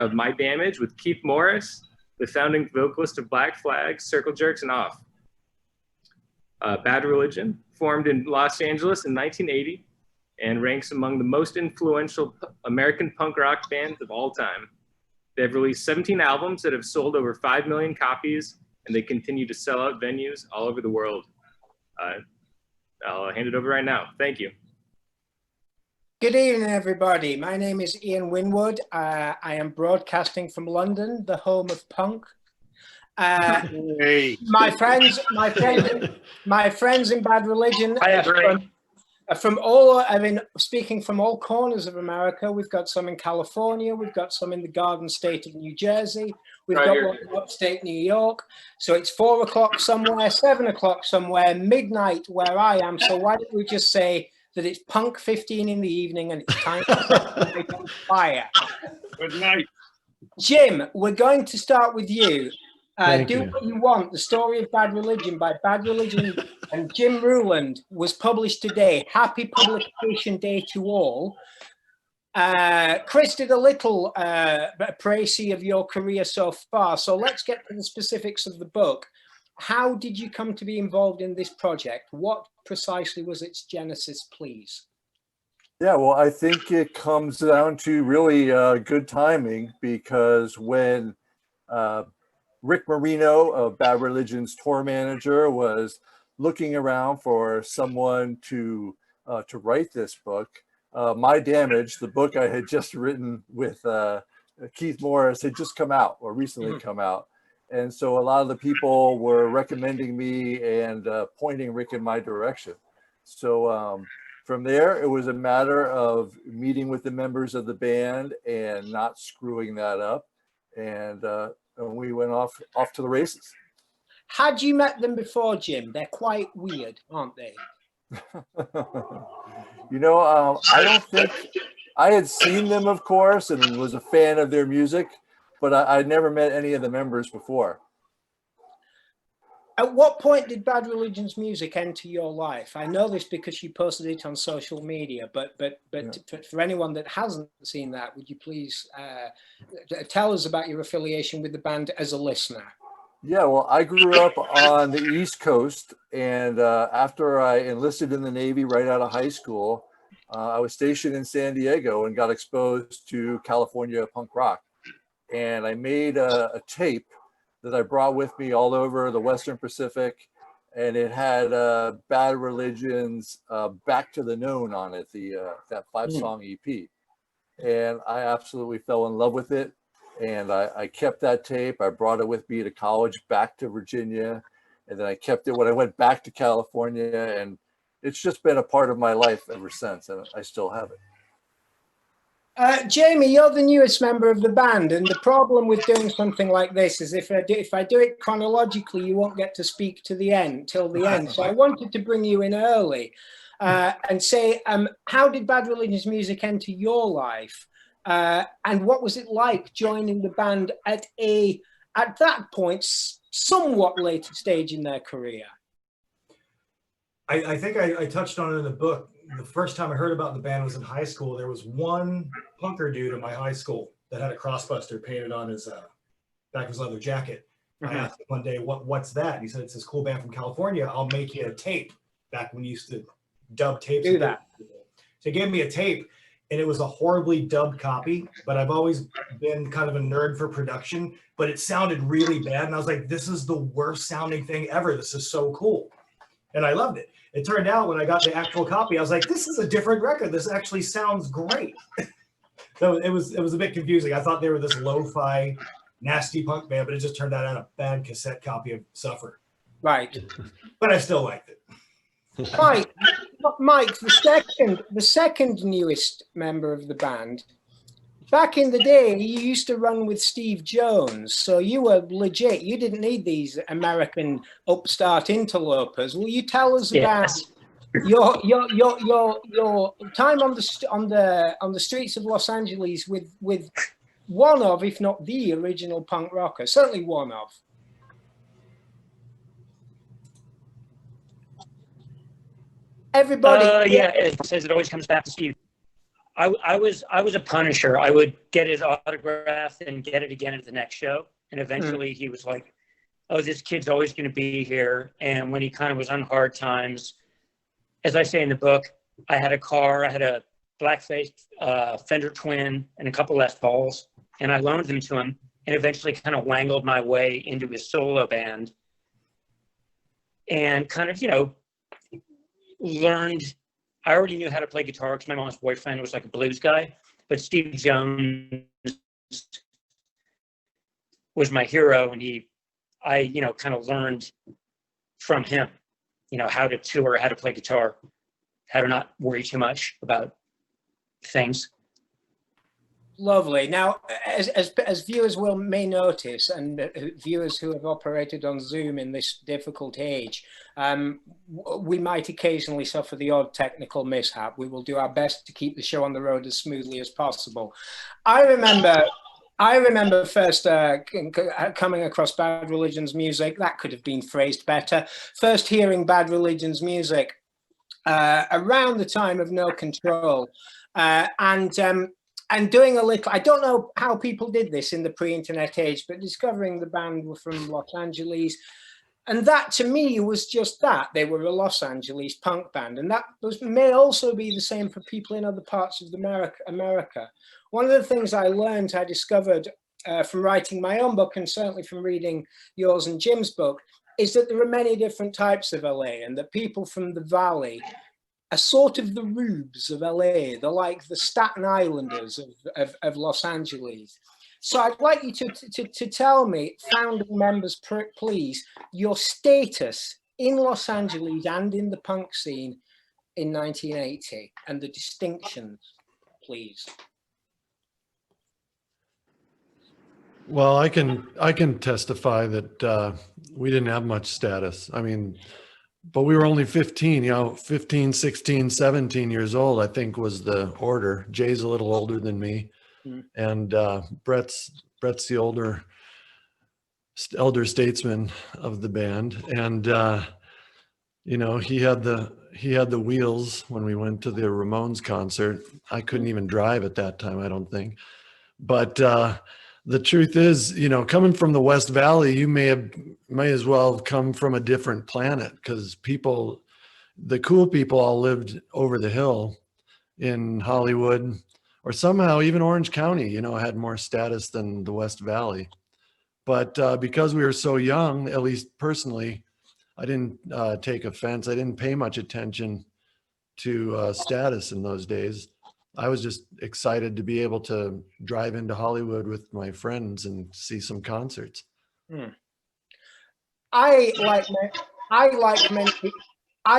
of My Damage with Keith Morris, the founding vocalist of Black Flag, Circle Jerks, and Off. Bad Religion, formed in Los Angeles in 1980 and ranks among the most influential American punk rock bands of all time. They've released 17 albums that have sold over 5 million copies, and they continue to sell out venues all over the world. I'll hand it over right now. Thank you. Good evening, everybody. My name is Ian Winwood. I am broadcasting from London, the home of punk. Hey. My friends in Bad Religion from all, I mean, speaking from all corners of America. We've got some in California. We've got some in the Garden State of New Jersey. We've got one in upstate New York. So it's 4 o'clock somewhere, 7 o'clock somewhere, midnight where I am. So why don't we just say that it's punk 15 in the evening and it's time to set the night on fire. Good night. Jim, we're going to start with you. Thank Do you. What You Want, The Story of Bad Religion by Bad Religion and Jim Ruland was published today. Happy Publication Day to all. Chris did a little précis of your career so far. So let's get to the specifics of the book. How did you come to be involved in this project? What precisely was its genesis, please? Yeah, well, I think it comes down to really good timing, because when Rick Marino of Bad Religion's tour manager was looking around for someone to write this book, My Damage, the book I had just written with Keith Morris, had just come out, or recently come out. And so a lot of the people were recommending me and pointing Rick in my direction. So from there, it was a matter of meeting with the members of the band and not screwing that up. And we went off to the races. Had you met them before, Jim? They're quite weird, aren't they? You know, I don't think I had seen them, of course, and was a fan of their music, but I'd never met any of the members before. At what point did Bad Religion's music enter your life? I know this because you posted it on social media, but for anyone that hasn't seen that, would you please tell us about your affiliation with the band as a listener? Yeah, well, I grew up on the East Coast, and after I enlisted in the Navy right out of high school, I was stationed in San Diego and got exposed to California punk rock. And I made a tape that I brought with me all over the Western Pacific, and it had Bad Religion's Back to the Known on it, that 5-song EP. And I absolutely fell in love with it. And I kept that tape. I brought it with me to college, back to Virginia. And then I kept it when I went back to California. And it's just been a part of my life ever since. And I still have it. Jamie, you're the newest member of the band, and the problem with doing something like this is if I do it chronologically, you won't get to speak to the end till the end. So I wanted to bring you in early and say, how did Bad Religion's music enter your life, and what was it like joining the band at that point somewhat later stage in their career? I think I touched on it in the book. The first time I heard about the band was in high school. There was one punker dude in my high school that had a Crossbuster painted on his back of his leather jacket. I asked him one day, "What's that?" And he said, "It's this cool band from California. I'll make you a tape." Back when we used to dub tapes. Do that. So he gave me a tape, and it was a horribly dubbed copy. But I've always been kind of a nerd for production. But it sounded really bad, and I was like, "This is the worst sounding thing ever. This is so cool," and I loved it. It turned out when I got the actual copy, I was like, "This is a different record. This actually sounds great." So it was a bit confusing. I thought they were this lo-fi, nasty punk band, but it just turned out I had a bad cassette copy of Suffer. Right. But I still liked it. Right, Mike, the second newest member of the band. Back in the day, you used to run with Steve Jones, so you were legit. You didn't need these American upstart interlopers. Will you tell us about your time on the streets of Los Angeles with one of, if not the original punk rocker, certainly one of? Everybody. Yeah, it says it always comes back to Steve. I was a punisher. I would get his autograph and get it again at the next show. And eventually he was like, oh, this kid's always going to be here. And when he kind of was on hard times, as I say in the book, I had a car, I had a black-faced Fender Twin and a couple Les Pauls, and I loaned them to him and eventually kind of wangled my way into his solo band and kind of, learned. I already knew how to play guitar because my mom's boyfriend was like a blues guy, but Steve Jones was my hero, and I kind of learned from him, how to tour, how to play guitar, how to not worry too much about things. Lovely. Now, as viewers may notice, and viewers who have operated on Zoom in this difficult age, we might occasionally suffer the odd technical mishap. We will do our best to keep the show on the road as smoothly as possible. I remember first coming across Bad Religion's music. That could have been phrased better. First hearing Bad Religion's music around the time of No Control, and doing a little, I don't know how people did this in the pre-internet age, but discovering the band were from Los Angeles. And that to me was just that. They were a Los Angeles punk band. And that may also be the same for people in other parts of America. One of the things I discovered from writing my own book, and certainly from reading yours and Jim's book, is that there are many different types of LA, and that people from the Valley are sort of the rubes of LA. They're like the Staten Islanders of Los Angeles. So I'd like you to tell me, founding members, please, your status in Los Angeles and in the punk scene in 1980 and the distinctions, please. Well, I can testify that we didn't have much status. I mean, but we were only 15, 15, 16, 17 years old, I think was the order. Jay's a little older than me. And Brett's the elder statesman of the band. And, he had the wheels when we went to the Ramones concert. I couldn't even drive at that time, I don't think. But the truth is, coming from the West Valley, you may as well have come from a different planet, because the cool people all lived over the hill in Hollywood, or somehow even Orange County, had more status than the West Valley. But because we were so young, at least personally, I didn't take offense. I didn't pay much attention to status in those days. I was just excited to be able to drive into Hollywood with my friends and see some concerts. I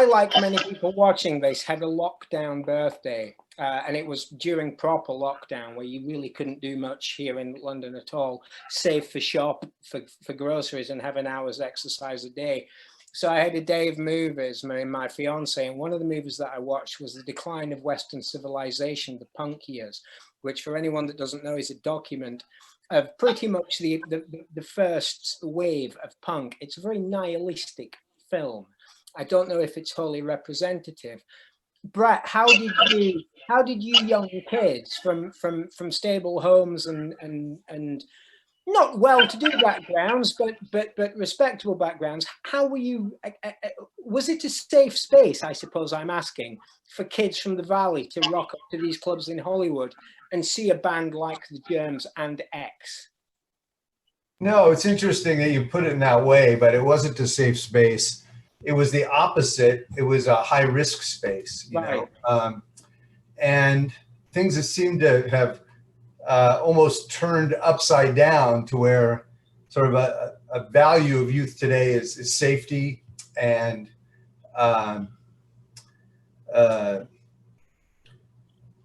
like many people watching this, had a lockdown birthday, and it was during proper lockdown where you really couldn't do much here in London at all, save for shop for groceries and have an hour's exercise a day. So I had a day of movies, my fiance, and one of the movies that I watched was The Decline of Western Civilization, the Punk Years, which for anyone that doesn't know is a document of pretty much the first wave of punk. It's a very nihilistic film. I don't know if it's wholly representative. Brett, how did you young kids from stable homes and not well-to-do backgrounds, but respectable backgrounds, how were you? Was it a safe space, I suppose I'm asking, for kids from the Valley to rock up to these clubs in Hollywood and see a band like the Germs and X? No, it's interesting that you put it in that way, but it wasn't a safe space. It was the opposite. It was a high-risk space, you know, and things that seemed to have almost turned upside down, to where sort of a value of youth today is safety and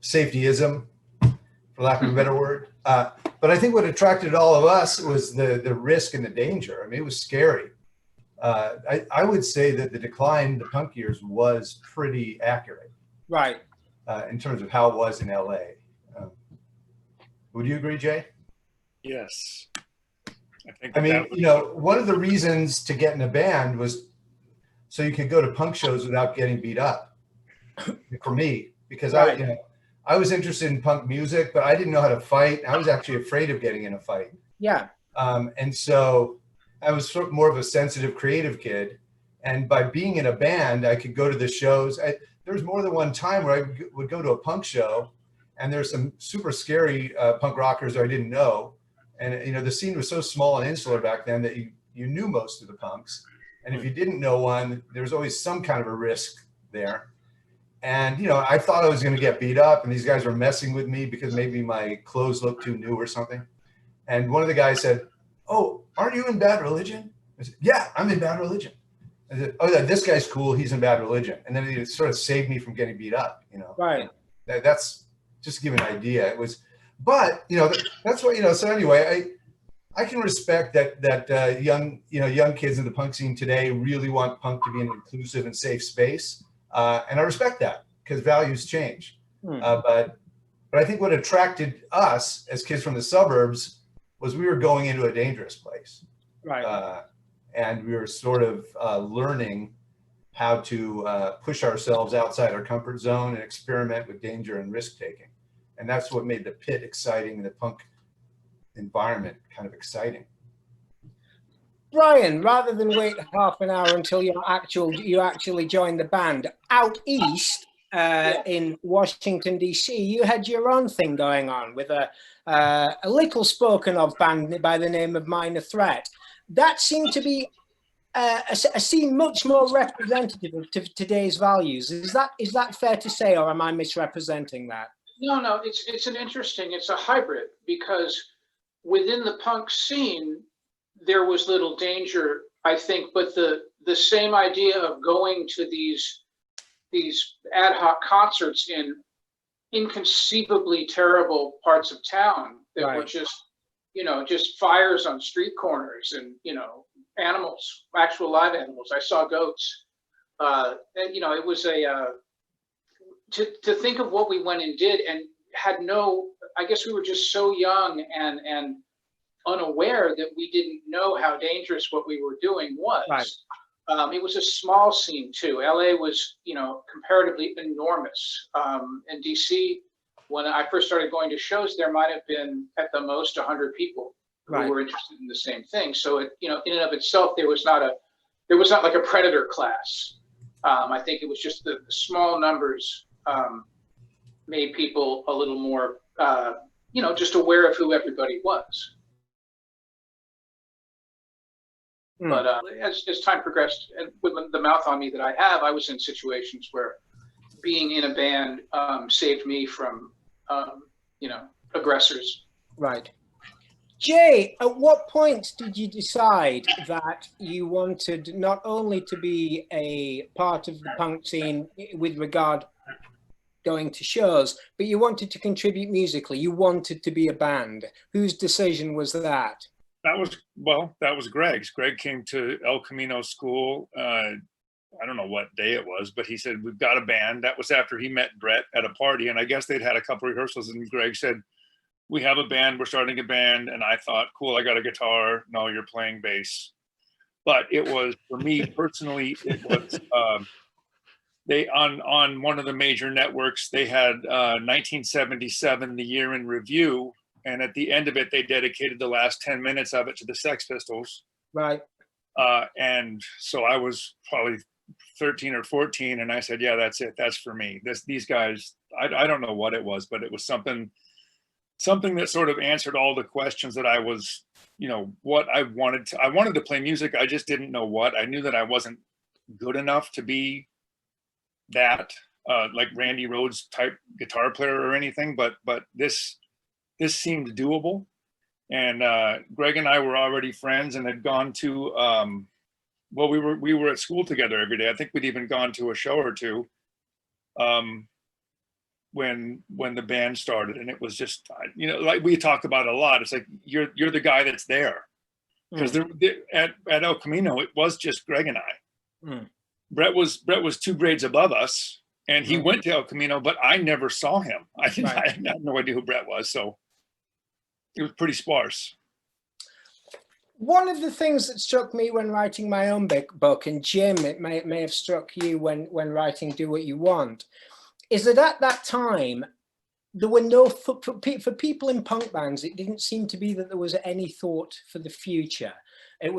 safetyism, for lack of a better word. But I think what attracted all of us was the risk and the danger. I mean, it was scary. I would say that the decline, the punk years, was pretty accurate. Right. In terms of how it was in LA. Would you agree, Jay? Yes. I mean, you know, one of the reasons to get in a band was so you could go to punk shows without getting beat up. For me, because I was interested in punk music, but I didn't know how to fight. I was actually afraid of getting in a fight. Yeah. And so I was sort of more of a sensitive, creative kid. And by being in a band, I could go to the shows. There was more than one time where I would go to a punk show, and there's some super scary punk rockers I didn't know. And, you know, the scene was so small and insular back then that you knew most of the punks. And if you didn't know one, there was always some kind of a risk there. And, you know, I thought I was going to get beat up, and these guys were messing with me because maybe my clothes looked too new or something. And one of the guys said, "Oh, aren't you in Bad Religion?" I said, "Yeah, I'm in Bad Religion." I said, "Oh, yeah, this guy's cool. He's in Bad Religion." And then it sort of saved me from getting beat up, you know. Right. That's just to give an idea. It was, but, you know, that's what, you know, so anyway, I can respect that young kids in the punk scene today really want punk to be an inclusive and safe space. And I respect that because values change. But I think what attracted us as kids from the suburbs was we were going into a dangerous place. Right. And we were sort of learning how to push ourselves outside our comfort zone and experiment with danger and risk taking. And that's what made the pit exciting, the punk environment kind of exciting. Brian, rather than wait half an hour until you actually joined the band, out east in Washington, D.C., you had your own thing going on with a little spoken of band by the name of Minor Threat. That seemed to be a scene much more representative of today's values. Is that fair to say, or am I misrepresenting that? No, it's a hybrid, because within the punk scene, there was little danger, I think, but the same idea of going to these ad hoc concerts in inconceivably terrible parts of town that Right. were just fires on street corners and, animals, actual live animals. I saw goats. And, it was to think of what we went and did and had I guess we were just so young and unaware that we didn't know how dangerous what we were doing was. Right. It was a small scene too. LA was, comparatively enormous. And DC, when I first started going to shows, there might have been at the most 100 people Right. who were interested in the same thing. So it, in and of itself, there was not like a predator class. I think it was just the small numbers made people a little more, just aware of who everybody was. But as time progressed, and with the mouth on me that I have, I was in situations where being in a band saved me from, aggressors. Right. Jay, at what point did you decide that you wanted not only to be a part of the punk scene with regard going to shows, but you wanted to contribute musically? You wanted to be a band. Whose decision was that? That was Greg's. Greg came to El Camino School. I don't know what day it was, but he said, "We've got a band." That was after he met Brett at a party, and I guess they'd had a couple rehearsals, and Greg said, "We have a band, we're starting a band." And I thought, cool, I got a guitar. No, you're playing bass. But it was, for me personally, it was, they, on one of the major networks, they had 1977, the year in review. And at the end of it, they dedicated the last 10 minutes of it to the Sex Pistols. Right. And so I was probably 13 or 14, and I said, yeah, that's it. That's for me. These guys, I don't know what it was, but it was something that sort of answered all the questions that I was, what I wanted to play music. I just didn't know what. I knew that I wasn't good enough to be that, like Randy Rhoads type guitar player or anything, but this seemed doable. And Greg and I were already friends and had gone to, we were at school together every day. I think we'd even gone to a show or two when the band started. And it was just, like we talk about a lot. It's like, you're the guy that's there. Because at El Camino, it was just Greg and I. Brett was 2 grades above us, and he went to El Camino, but I never saw him. I had no idea who Brett was. So it was pretty sparse. One of the things that struck me when writing my own book, and Jim, it may have struck you when writing Do What You Want, is that at that time, there were no for people in punk bands. It didn't seem to be that there was any thought for the future. It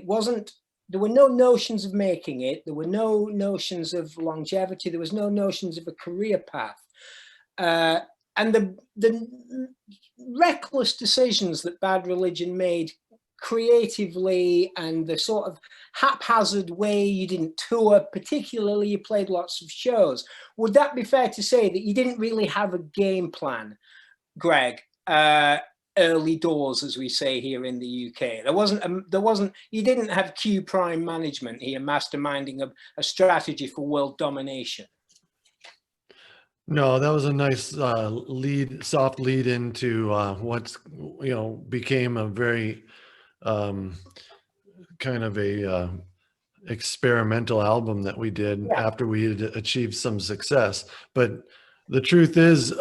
wasn't. There were no notions of making it. There were no notions of longevity. There was no notions of a career path. And the reckless decisions that Bad Religion made creatively, and the sort of haphazard way you didn't tour, particularly you played lots of shows. Would that be fair to say that you didn't really have a game plan, Greg? Early doors, as we say here in the UK. You didn't have Q Prime management here masterminding a strategy for world domination. No, that was a nice soft lead into what's, became a very kind of a experimental album that we did after we had achieved some success. But the truth is,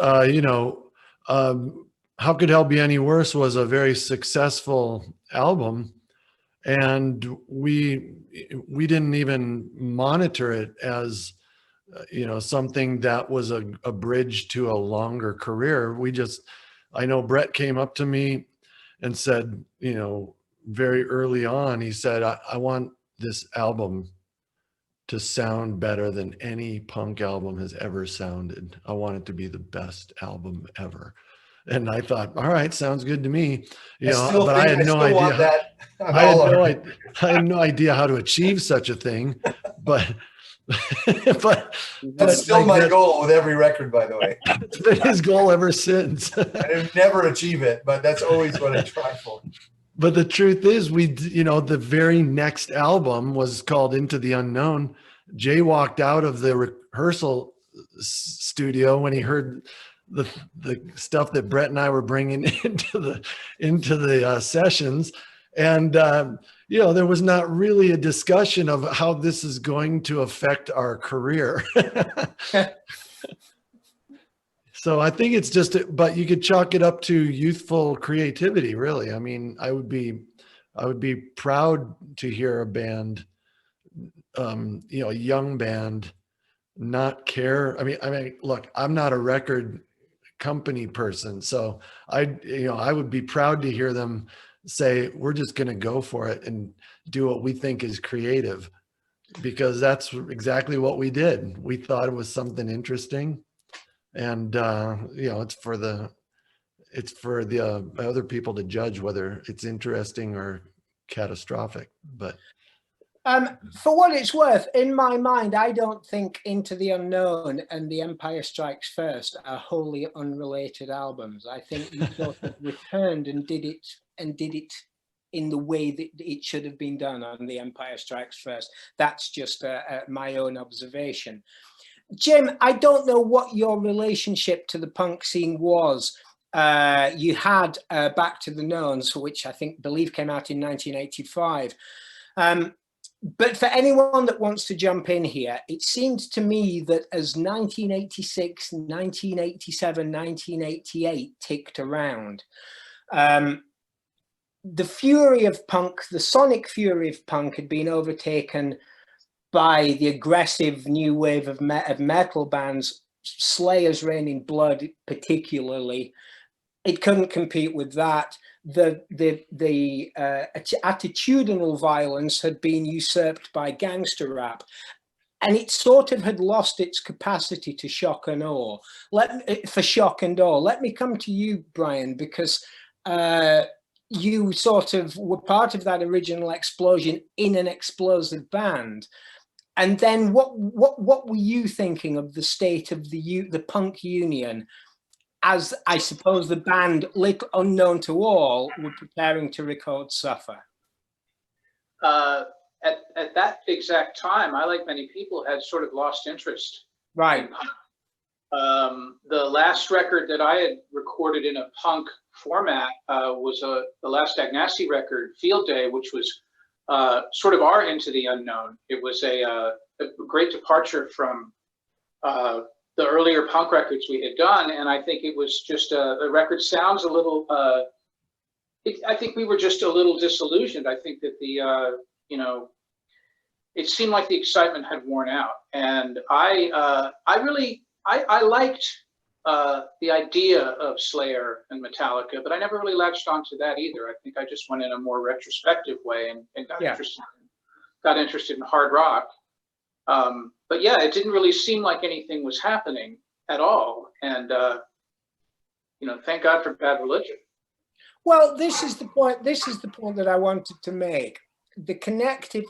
How Could Hell Be Any Worse was a very successful album, and we didn't even monitor it as something that was a bridge to a longer career. I know Brett came up to me and said, very early on, he said, I want this album to sound better than any punk album has ever sounded. I want it to be the best album ever. And I thought, all right, sounds good to me. I had no idea how to achieve such a thing, but that's still my goal with every record, by the way. It's been his goal ever since. I never achieve it, but that's always what I try for. But the truth is, the very next album was called Into the Unknown. Jay walked out of the rehearsal studio when he heard the stuff that Brett and I were bringing into the sessions, and there was not really a discussion of how this is going to affect our career. So I think it's but you could chalk it up to youthful creativity, really. I mean, I would be proud to hear a band, a young band, not care. I mean, look, I'm not a record company person, so I would be proud to hear them say, we're just going to go for it and do what we think is creative, because that's exactly what we did. We thought it was something interesting, and it's for the other people to judge whether it's interesting or catastrophic. But for what it's worth, in my mind, I don't think Into the Unknown and The Empire Strikes First are wholly unrelated albums. I think you sort of returned and did it in the way that it should have been done on The Empire Strikes First. That's just my own observation. Jim, I don't know what your relationship to the punk scene was. You had Back to the Knowns, which I believe came out in 1985. But for anyone that wants to jump in here, it seemed to me that as 1986, 1987, 1988 ticked around, the fury of punk, the sonic fury of punk, had been overtaken by the aggressive new wave of metal bands, Slayer's Reign in Blood particularly. It couldn't compete with that. The attitudinal violence had been usurped by gangster rap, and it sort of had lost its capacity to shock and awe. Let me come to you, Brian, because you sort of were part of that original explosion in an explosive band. And then what were you thinking of the state of the punk union, as I suppose the band, little unknown to all, were preparing to record Suffer? At that exact time, I, like many people, had sort of lost interest. Right. The last record that I had recorded in a punk format was the last Agnassi record, Field Day, which was sort of our Into the Unknown. It was a great departure from the earlier punk records we had done, and I think it was just the record sounds a little. I think we were just a little disillusioned. I think that it seemed like the excitement had worn out, and I liked the idea of Slayer and Metallica, but I never really latched onto that either. I think I just went in a more retrospective way and got interested in hard rock. But yeah, it didn't really seem like anything was happening at all. And, thank God for Bad Religion. Well, this is the point. This is the point that I wanted to make. The connective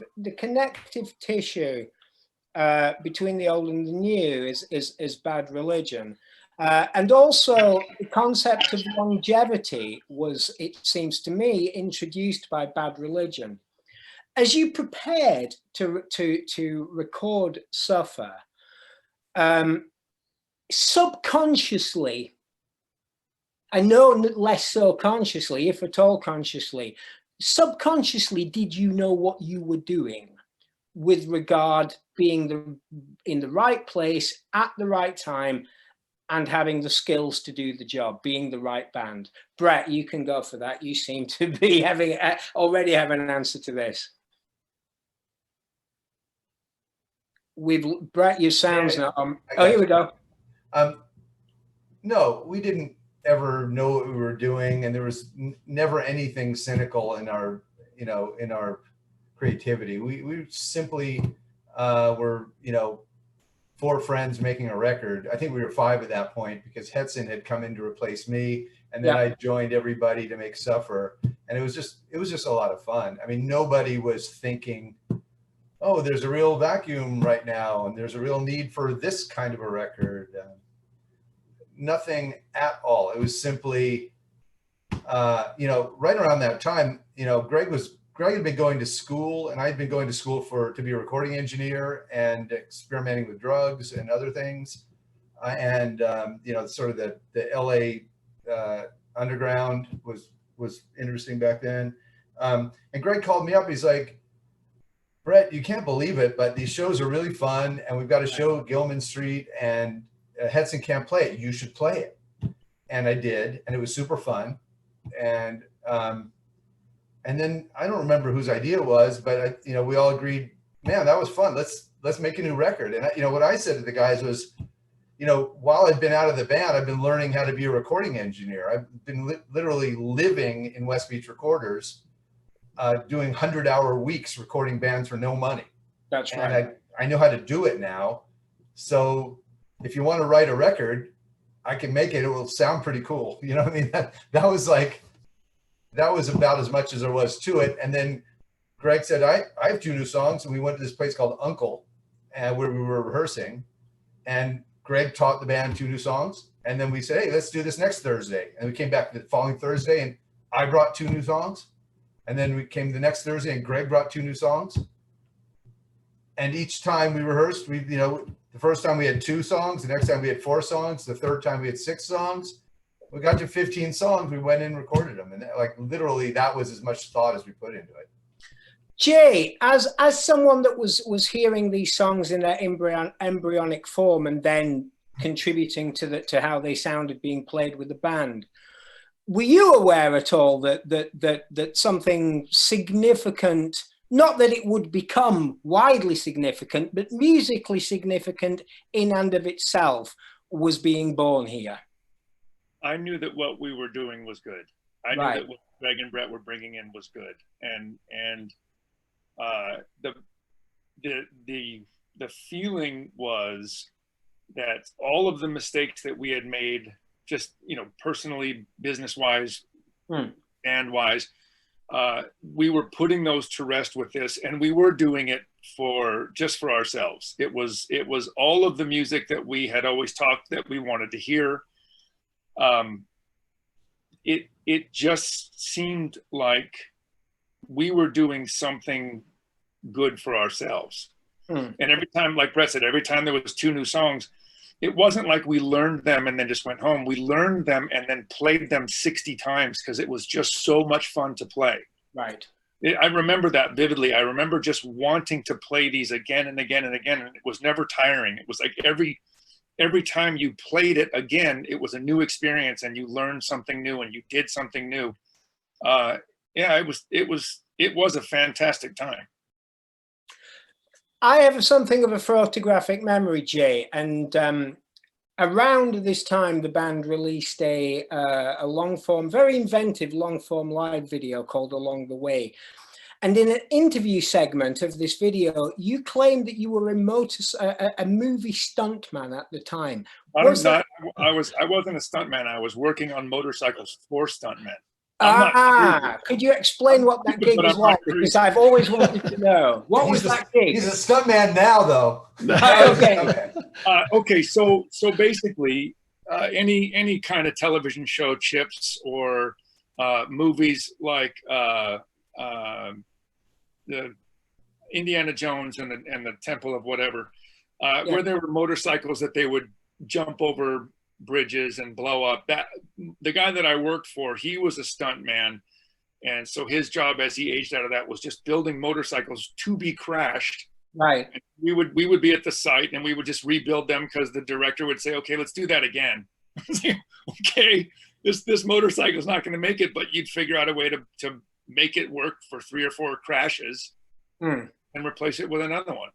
tissue between the old and the new is Bad Religion. And also the concept of longevity was, it seems to me, introduced by Bad Religion. As you prepared to record Suffer, subconsciously, I know less so consciously, if at all consciously, subconsciously, did you know what you were doing with regard being in the right place at the right time and having the skills to do the job, being the right band? Brett, you can go for that. You seem to be already have an answer to this. Brett, your sounds now. Oh, here we go. No, we didn't ever know what we were doing, and there was never anything cynical in our, in our creativity. We simply were, four friends making a record. I think we were five at that point, because Hetson had come in to replace me, and then I joined everybody to make Suffer, and it was just a lot of fun. I mean, nobody was thinking, oh, there's a real vacuum right now, and there's a real need for this kind of a record. Nothing at all. It was simply, right around that time, Greg had been going to school, and I'd been going to school to be a recording engineer and experimenting with drugs and other things. Sort of the LA underground was interesting back then. And Greg called me up. He's like, Brett, you can't believe it, but these shows are really fun, and we've got a show at Gilman Street, and Hetson can't play it. You should play it. And I did, and it was super fun. And then I don't remember whose idea it was, but we all agreed, man, that was fun. Let's make a new record. And what I said to the guys was, while I've been out of the band, I've been learning how to be a recording engineer. I've been literally living in West Beach Recorders, doing 100-hour weeks recording bands for no money. That's right. And I know how to do it now. So if you want to write a record, I can make it. It will sound pretty cool. You know what I mean? That was about as much as there was to it. And then Greg said, I have 2 new songs. And we went to this place called Uncle, where we were rehearsing. And Greg taught the band 2 new songs. And then we said, hey, let's do this next Thursday. And we came back the following Thursday, and I brought 2 new songs. And then we came the next Thursday, and Greg brought 2 new songs. And each time we rehearsed, the first time we had 2 songs, the next time we had 4 songs, the third time we had 6 songs. We got to 15 songs, we went in and recorded them. And literally that was as much thought as we put into it. Jay, as someone that was hearing these songs in their embryonic form and then contributing to how they sounded being played with the band, were you aware at all that something significant, not that it would become widely significant, but musically significant in and of itself, was being born here? I knew that what we were doing was good. I knew that what Greg and Brett were bringing in was good, and the feeling was that all of the mistakes that we had made, just personally, business wise, band wise, we were putting those to rest with this, and we were doing it just for ourselves. It was all of the music that we had always talked that we wanted to hear. It just seemed like we were doing something good for ourselves. And every time, like Brett said, every time there was 2 new songs, it wasn't like we learned them and then just went home. We learned them and then played them 60 times because it was just so much fun to play. Right. I remember that vividly. I remember just wanting to play these again and again and again, and it was never tiring. It was like every time you played it again, it was a new experience, and you learned something new and you did something new. It was a fantastic time. I have something of a photographic memory, Jay, and around this time, the band released a long form, very inventive long form live video called Along the Way. And in an interview segment of this video, you claimed that you were a movie stuntman at the time. I wasn't a stuntman. I was working on motorcycles for stuntmen. Could you explain what that gig was like? Because I've always wanted to know. What was that gig? He's a stuntman now, though. Okay. Okay, so basically, any kind of television show, Chips, or movies like the Indiana Jones and the Temple of whatever, where there were motorcycles that they would jump over bridges and blow up. That the guy that I worked for, he was a stunt man, and so his job as he aged out of that was just building motorcycles to be crashed. Right. And we would be at the site and we would just rebuild them because the director would say, okay, let's do that again. Okay, this motorcycle is not going to make it, but you'd figure out a way to make it work for 3 or 4 crashes and replace it with another one.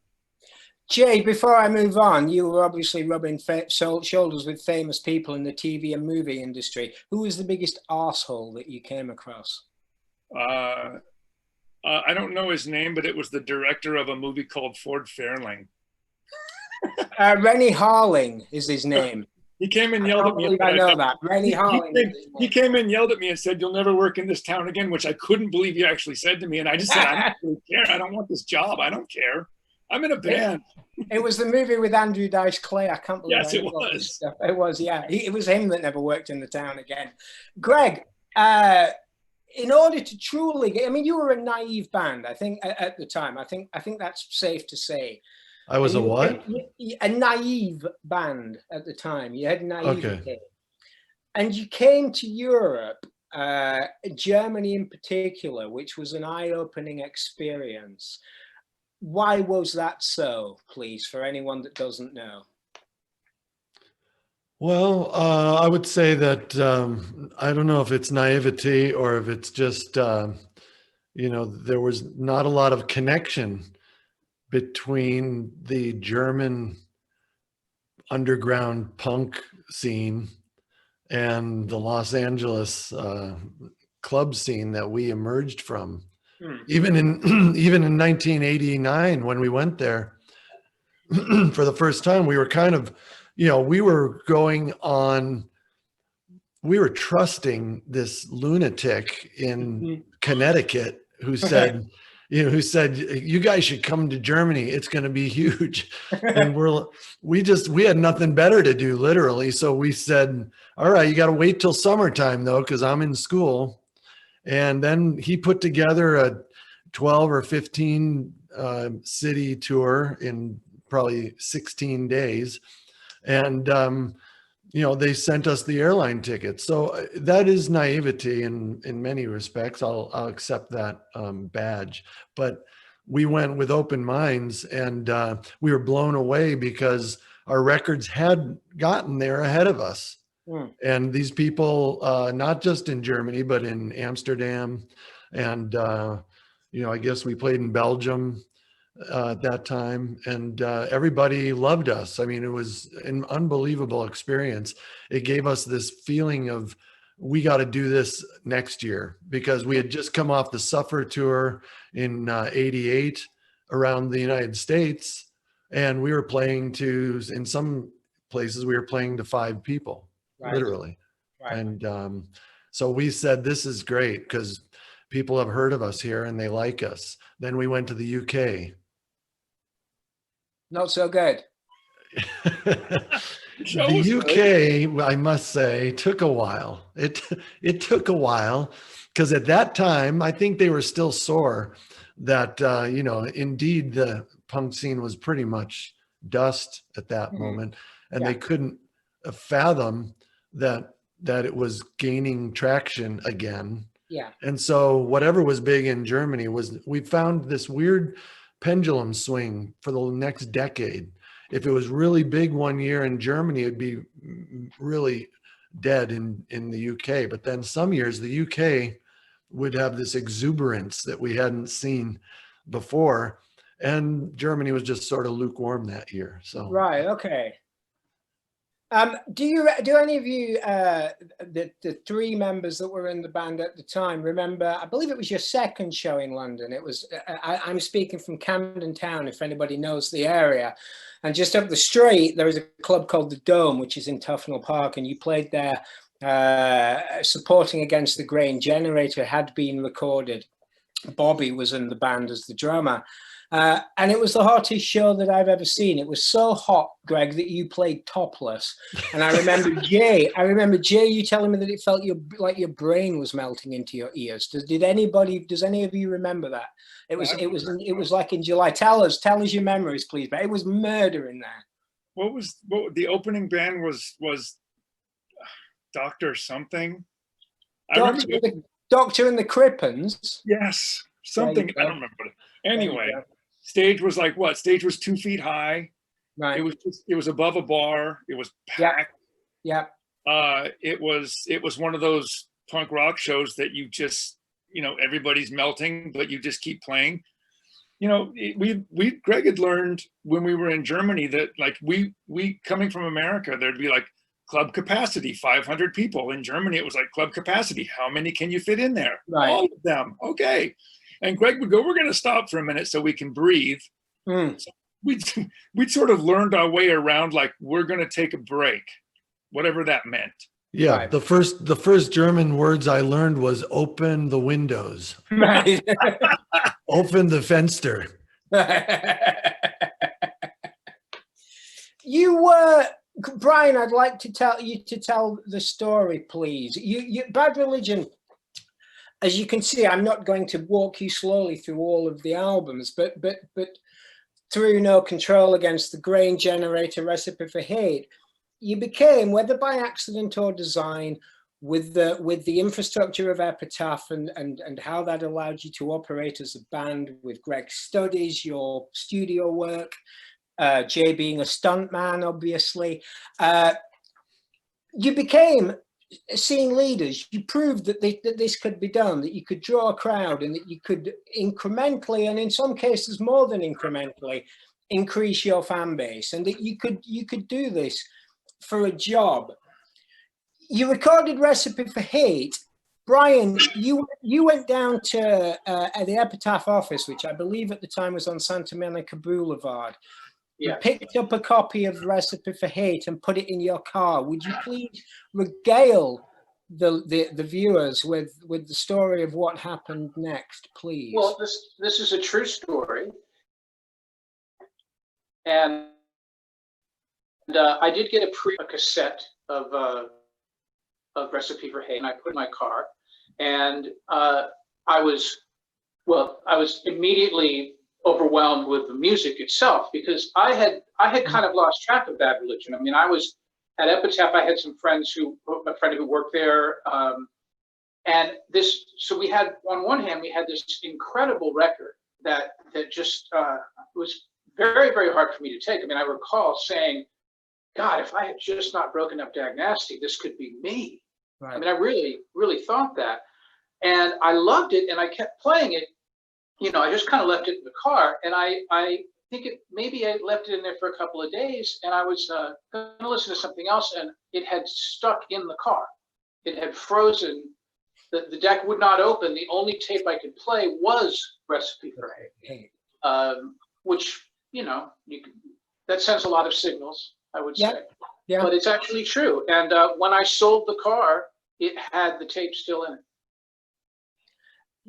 Jay, before I move on, you were obviously rubbing shoulders with famous people in the TV and movie industry. Who was the biggest arsehole that you came across? I don't know his name, but it was the director of a movie called Ford Fairlane. Rennie Harling is his name. He came and yelled at me. I know that. Rennie Harling. He came and yelled at me and said, "You'll never work in this town again," which I couldn't believe he actually said to me. And I just said, "I don't really care. I don't want this job. I don't care. I'm in a band." It was the movie with Andrew Dice Clay. I can't believe. Yes, it was. It was, yeah. It was him that never worked in the town again. Greg, in order to truly get, I mean, you were a naive band, I think, at the time. I think that's safe to say. I was a what? A naive band at the time. You had naivety. Okay. And you came to Europe, Germany in particular, which was an eye-opening experience. Why was that so, please, for anyone that doesn't know? Well, I would say that I don't know if it's naivety or if it's just, there was not a lot of connection between the German underground punk scene and the Los Angeles club scene that we emerged from. Even in 1989, when we went there for the first time, we were kind of, we were trusting this lunatic in Connecticut who said, you guys should come to Germany. It's going to be huge. And we had nothing better to do, literally. So we said, all right, you got to wait till summertime though, because I'm in school. And then he put together a 12 or 15 city tour in probably 16 days. And, they sent us the airline tickets. So that is naivety in many respects. I'll accept that badge. But we went with open minds, and we were blown away because our records had gotten there ahead of us. And these people, not just in Germany, but in Amsterdam, and I guess we played in Belgium at that time, and everybody loved us. I mean, it was an unbelievable experience. It gave us this feeling of, we got to do this next year, because we had just come off the Suffer tour in '88 around the United States, and we were playing in some places, we were playing to 5 people. Right. Literally. Right. And so we said, this is great because people have heard of us here and they like us. Then we went to the UK. Not so good. The UK, I must say, took a while. It took a while because at that time, I think they were still sore that, indeed the punk scene was pretty much dust at that moment. And they couldn't fathom that it was gaining traction again. Yeah. And so whatever was big in Germany we found this weird pendulum swing for the next decade. If it was really big one year in Germany, it'd be really dead in the UK. But then some years the UK would have this exuberance that we hadn't seen before. And Germany was just sort of lukewarm that year. So right, okay. Do any of you, the three members that were in the band at the time, remember? I believe it was your second show in London. It was. I'm speaking from Camden Town, if anybody knows the area, and just up the street there is a club called the Dome, which is in Tufnell Park, and you played there, supporting Against the Grain. Generator had been recorded. Bobby was in the band as the drummer. And it was the hottest show that I've ever seen. It was so hot, Greg, that you played topless. And I remember Jay, you telling me that it felt like your brain was melting into your ears. Does any of you remember that? It was like in July. Tell us your memories, please. But it was murder in there. What the opening band was Dr. something? Doctor and the Crippens. Yes, something. I don't remember. Anyway, stage was like what? Stage was 2 feet high. Right. It was above a bar. It was packed. Yeah. It was one of those punk rock shows that you just, everybody's melting, but you just keep playing. Greg had learned when we were in Germany that like we coming from America, there'd be like club capacity, 500 people. In Germany, it was like club capacity. How many can you fit in there? Right. All of them. Okay. And Greg would go, we're going to stop for a minute so we can breathe. So we'd sort of learned our way around, like, we're going to take a break, whatever that meant. Yeah. Right. The first German words I learned was open the windows. Right. Open the fenster. You were, Brian, I'd like to tell the story, please. You Bad Religion, as you can see, I'm not going to walk you slowly through all of the albums, but through No Control, Against the Grain, Generator, Recipe for Hate, you became, whether by accident or design, with the infrastructure of Epitaph and how that allowed you to operate as a band, with Greg's studies, your studio work, Jay being a stuntman, obviously, you became scene leaders. You proved that this could be done, that you could draw a crowd, and that you could incrementally, and in some cases more than incrementally, increase your fan base, and that you could do this for a job. You recorded Recipe for Hate. Brian, you went down to the Epitaph office, which I believe at the time was on Santa Monica Boulevard. You picked up a copy of Recipe for Hate and put it in your car. Would you please regale the viewers with the story of what happened next, please? Well, this is a true story, and I did get a cassette of Recipe for Hate, and I put it in my car, and I was immediately overwhelmed with the music itself, because I had kind of lost track of Bad Religion. I mean, I was at Epitaph. I had some friends a friend who worked there, and so we had, on one hand, we had this incredible record that just was very, very hard for me to take. I mean, I recall saying, God, if I had just not broken up Dag Nasty, this could be me. Right. I mean, I really, really thought that, and I loved it, and I kept playing it. I just kind of left it in the car, and I think maybe I left it in there for a couple of days, and I was going to listen to something else, and it had stuck in the car. It had frozen. The deck would not open. The only tape I could play was Recipe for Hate, which, that sends a lot of signals, I would say. Yeah. But it's actually true. And when I sold the car, it had the tape still in it.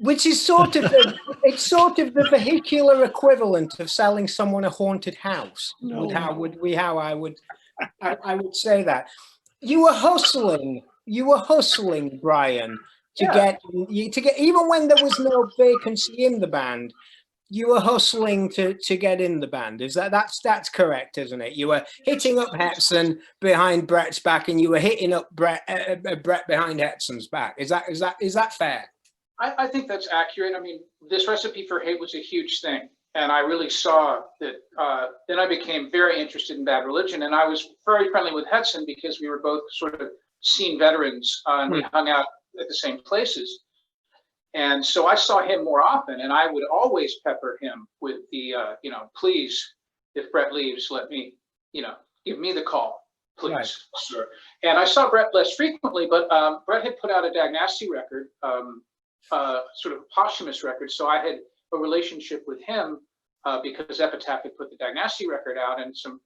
Which is sort of the vehicular equivalent of selling someone a haunted house. No. How I would say that. You were hustling, Brian, to get even when there was no vacancy in the band. You were hustling to get in the band. That's correct, isn't it? You were hitting up Hetson behind Brett's back, and you were hitting up Brett behind Hetson's back. Is that fair? I think that's accurate. I mean, this Recipe for Hate was a huge thing, and I really saw that. Then I became very interested in Bad Religion, and I was very friendly with Hetson because we were both sort of scene veterans, and we hung out at the same places. And so I saw him more often, and I would always pepper him with the, please, if Brett leaves, let me, give me the call. please, Right. sir. And I saw Brett less frequently, but Brett had put out a Dag Nasty record, sort of a posthumous record. So I had a relationship with him because Epitaph had put the Dag Nasty record out, and some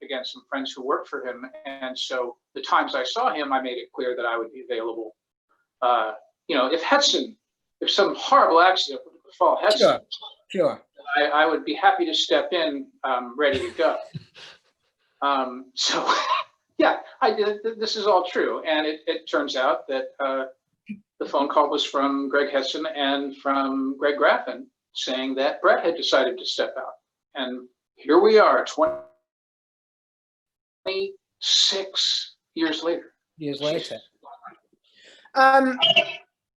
friends who worked for him. And so the times I saw him, I made it clear that I would be available. If some horrible accident would befall Hetson, Sure. I would be happy to step in, ready to go. So, yeah, this is all true. And it turns out that the phone call was from Greg Hetson and from Greg Graffin saying that Brett had decided to step out. And here we are, 26 years later.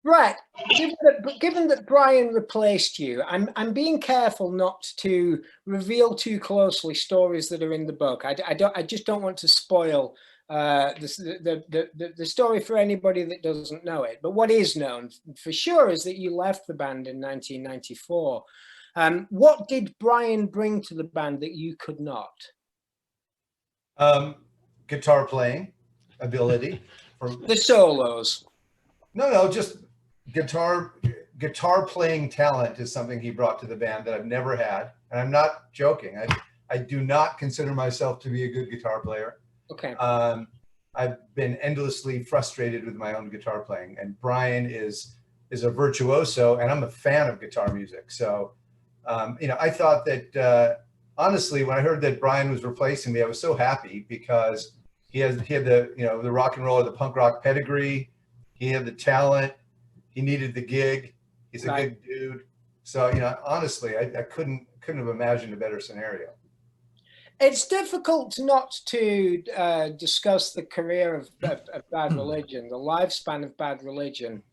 Brett, given that Brian replaced you, I'm being careful not to reveal too closely stories that are in the book. I just don't want to spoil the story for anybody that doesn't know it. But what is known for sure is that you left the band in 1994. What did Brian bring to the band that you could not? Guitar playing ability. The solos. No, just guitar playing talent is something he brought to the band that I've never had. And I'm not joking. I do not consider myself to be a good guitar player. Okay. I've been endlessly frustrated with my own guitar playing, and Brian is a virtuoso, and I'm a fan of guitar music. So, I thought that, honestly, when I heard that Brian was replacing me, I was so happy because he had the, the rock and roll or the punk rock pedigree. He had the talent. He needed the gig. He's a good dude. So, honestly, I couldn't have imagined a better scenario. It's difficult not to discuss the career of Bad Religion, the lifespan of Bad Religion,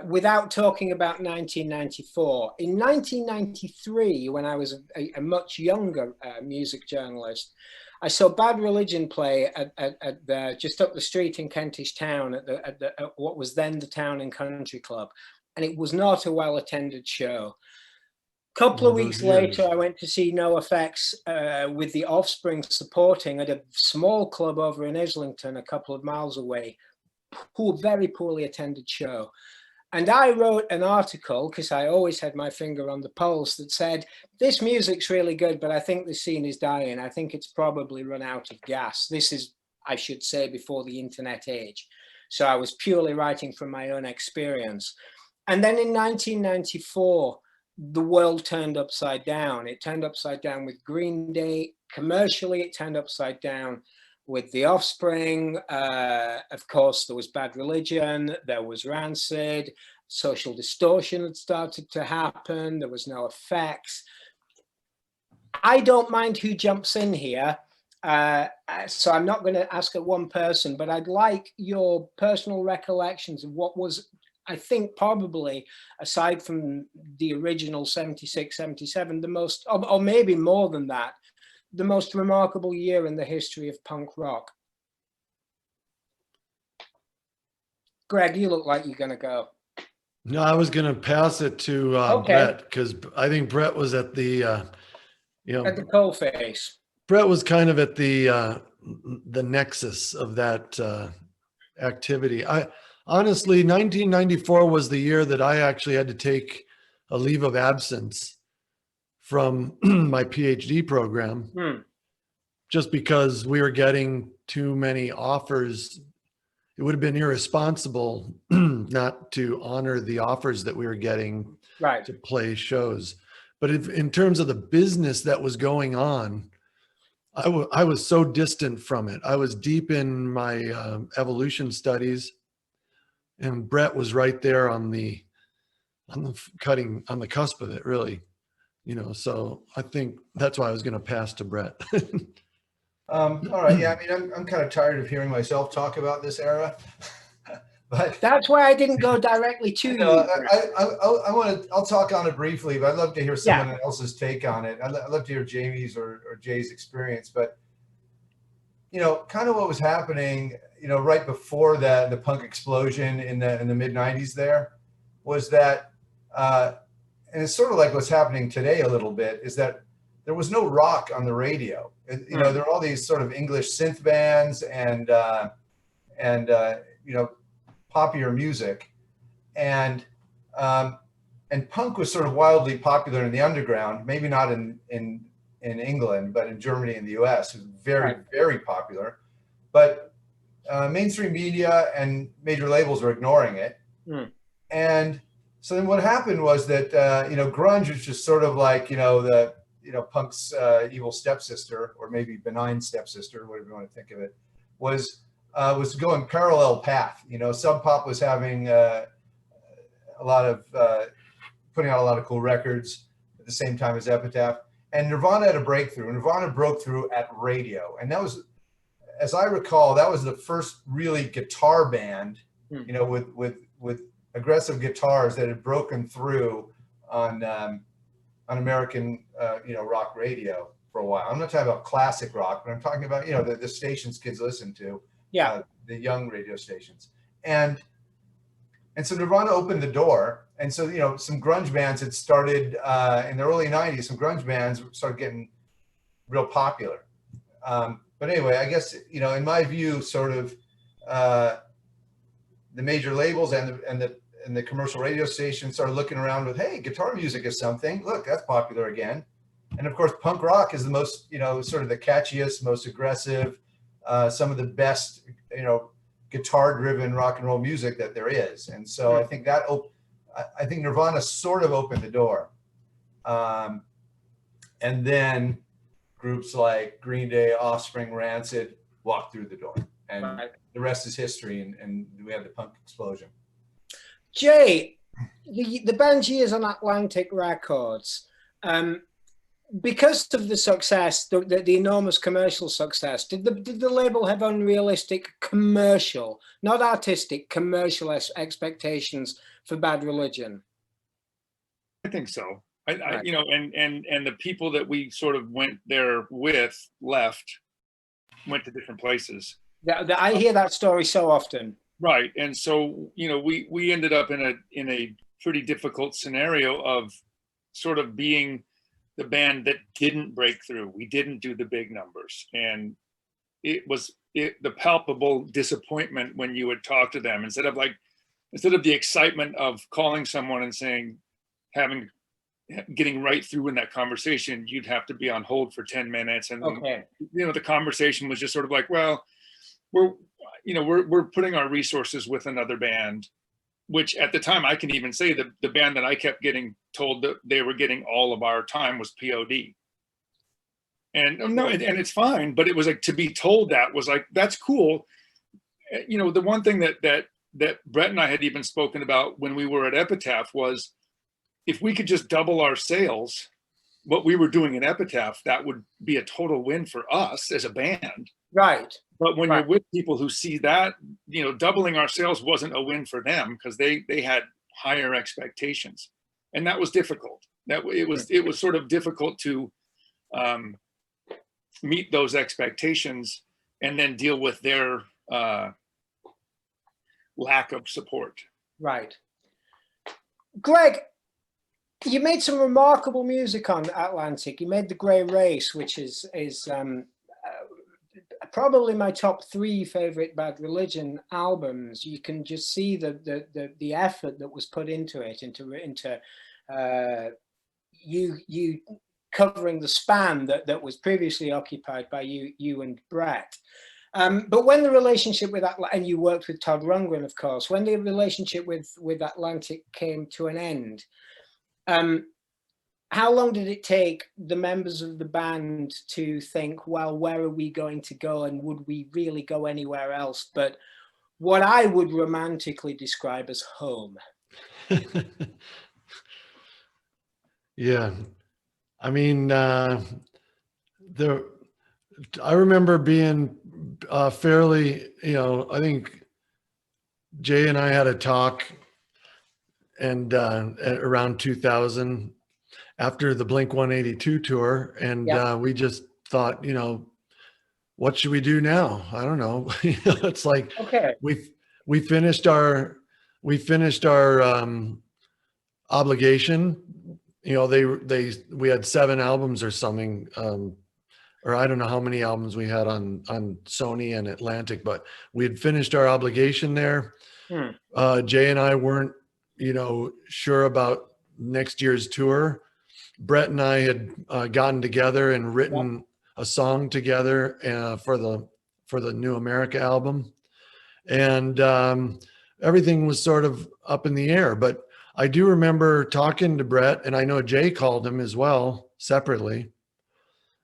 without talking about 1994. In 1993, when I was a much younger music journalist, I saw Bad Religion play at just up the street in Kentish Town at what was then the Town and Country Club, and it was not a well-attended show. Couple of weeks later, I went to see NoFX with The Offspring supporting at a small club over in Islington, a couple of miles away. Very poorly attended show. And I wrote an article, because I always had my finger on the pulse, that said, this music's really good, but I think the scene is dying. I think it's probably run out of gas. This is, I should say, before the internet age. So I was purely writing from my own experience. And then in 1994, the world turned upside down. It turned upside down with Green Day. Commercially, it turned upside down with The Offspring. Of course, there was Bad Religion. There was Rancid. Social Distortion had started to happen. There was NoFX. I don't mind who jumps in here. So I'm not going to ask at one person, but I'd like your personal recollections of what was, I think, probably, aside from the original 76, 77, the most, or maybe more than that, the most remarkable year in the history of punk rock. Greg, you look like you're going to go. No, I was going to pass it to Brett, because I think Brett was at the, at the coalface. Brett was kind of at the nexus of that activity. Honestly, 1994 was the year that I actually had to take a leave of absence from my PhD program, just because we were getting too many offers. It would have been irresponsible not to honor the offers that we were getting to play shows. But in terms of the business that was going on, I was so distant from it. I was deep in my evolution studies, and Brett was right there on the cusp of it, really. So I think that's why I was going to pass to Brett. All right. Yeah. I mean, I'm kind of tired of hearing myself talk about this era, but that's why I didn't go directly to you. I'll talk on it briefly, but I'd love to hear someone else's take on it. I'd love to hear Jamie's or Jay's experience, but kind of what was happening, right before the punk explosion in the mid 90s there was that, and it's sort of like what's happening today a little bit, is that there was no rock on the radio. You know, there were all these sort of English synth bands and you know, popular music, and punk was sort of wildly popular in the underground. Maybe not in England, but in Germany and the U.S. It was very, very popular. But mainstream media and major labels were ignoring it. And so then what happened was that, you know, grunge was just sort of like, you know, punk's evil stepsister, or maybe benign stepsister, whatever you want to think of it, was going parallel path. You know, Sub Pop was having a lot of, putting out a lot of cool records at the same time as Epitaph. And Nirvana had a breakthrough. Nirvana broke through at radio. And that was, as I recall, that was the first really guitar band, you know, with aggressive guitars that had broken through on American, you know, rock radio for a while. I'm not talking about classic rock, but I'm talking about, you know, the stations kids listen to, the young radio stations. And so Nirvana opened the door. And so, you know, some grunge bands had started in the early 90s, some grunge bands started getting real popular. But anyway, I guess, you know, in my view, sort of the major labels and the commercial radio stations started looking around with, hey, guitar music is something. Look, that's popular again. And of course, punk rock is the most, you know, sort of the catchiest, most aggressive, some of the best, you know, guitar-driven rock and roll music that there is. And so I think I think Nirvana sort of opened the door. And then groups like Green Day, Offspring, Rancid walked through the door. And the rest is history, and we had the punk explosion. Jay, the band's years on Atlantic Records, because of the success, the enormous commercial success, did the label have unrealistic commercial, not artistic, commercial expectations for Bad Religion? I think so. I you know, and the people that we sort of went there with went to different places. I hear that story so often. Right, and so, you know, we ended up in a pretty difficult scenario of sort of being the band that didn't break through. We didn't do the big numbers, and it was the palpable disappointment when you would talk to them, instead of the excitement of calling someone and saying, getting right through in that conversation, you'd have to be on hold for 10 minutes, and you know, the conversation was just sort of like, well, we're putting our resources with another band, which at the time, I can even say that the band that I kept getting told that they were getting all of our time was POD. And no, and it's fine, but it was like, to be told that was like, that's cool. You know, the one thing that Brett and I had even spoken about when we were at Epitaph was, if we could just double our sales, what we were doing in Epitaph, that would be a total win for us as a band. Right. But when you're with people who see that, you know, doubling our sales wasn't a win for them, because they had higher expectations, and that was difficult. It was sort of difficult to meet those expectations and then deal with their lack of support. Right. Greg, you made some remarkable music on Atlantic. You made The Grey Race, which is probably my top 3 favorite Bad Religion albums. You can just see the effort that was put into it, into you covering the span that was previously occupied by you and Brett. But when the relationship with Atlantic, and you worked with Todd Rundgren, of course, when the relationship with Atlantic came to an end, how long did it take the members of the band to think, well, where are we going to go, and would we really go anywhere else but what I would romantically describe as home? Yeah, I mean, I remember being fairly, you know, I think Jay and I had a talk, and around 2000, after the Blink-182 tour, and we just thought, you know, what should we do now? I don't know. You know, it's like, we finished our obligation you know, we had 7 albums or something, or I don't know how many albums we had on Sony and Atlantic, but we had finished our obligation there. Jay and I weren't, you know, sure about next year's tour. Brett and I had gotten together and written a song together for the New America album, and everything was sort of up in the air. But I do remember talking to Brett, and I know Jay called him as well separately,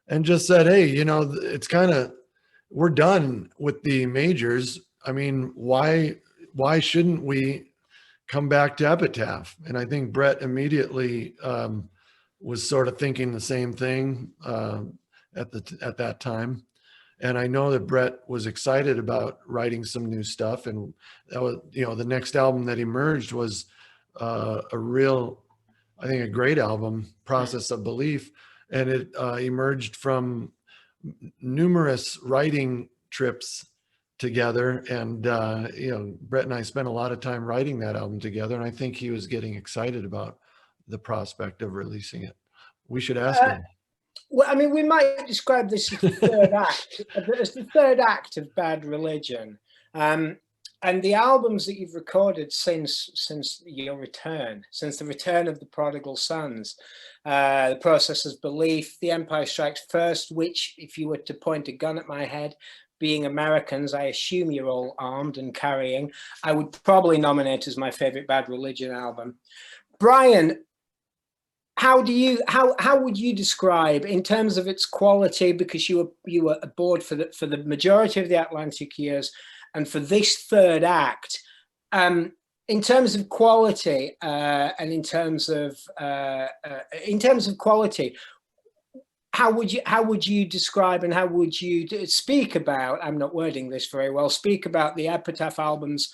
and just said, "Hey, you know, it's kind of, we're done with the majors. I mean, why shouldn't we come back to Epitaph?" And I think Brett immediately was sort of thinking the same thing at that time. And I know that Brett was excited about writing some new stuff. And that was, you know, the next album that emerged was a great album, Process of Belief. And it emerged from numerous writing trips together. And, you know, Brett and I spent a lot of time writing that album together. And I think he was getting excited about the prospect of releasing it. We should ask him. Well, I mean, we might describe this as the third act, as the third act of Bad Religion. And the albums that you've recorded since your return, since the return of the Prodigal Sons, The Process of Belief, The Empire Strikes First, which, if you were to point a gun at my head, being Americans, I assume you're all armed and carrying, I would probably nominate as my favorite Bad Religion album. Brian, how would you describe, in terms of its quality, because you were aboard for the majority of the Atlantic years, and for this third act, in terms of quality and in terms of quality, how would you describe and how would you speak about? I'm not wording this very well. Speak about the Epitaph albums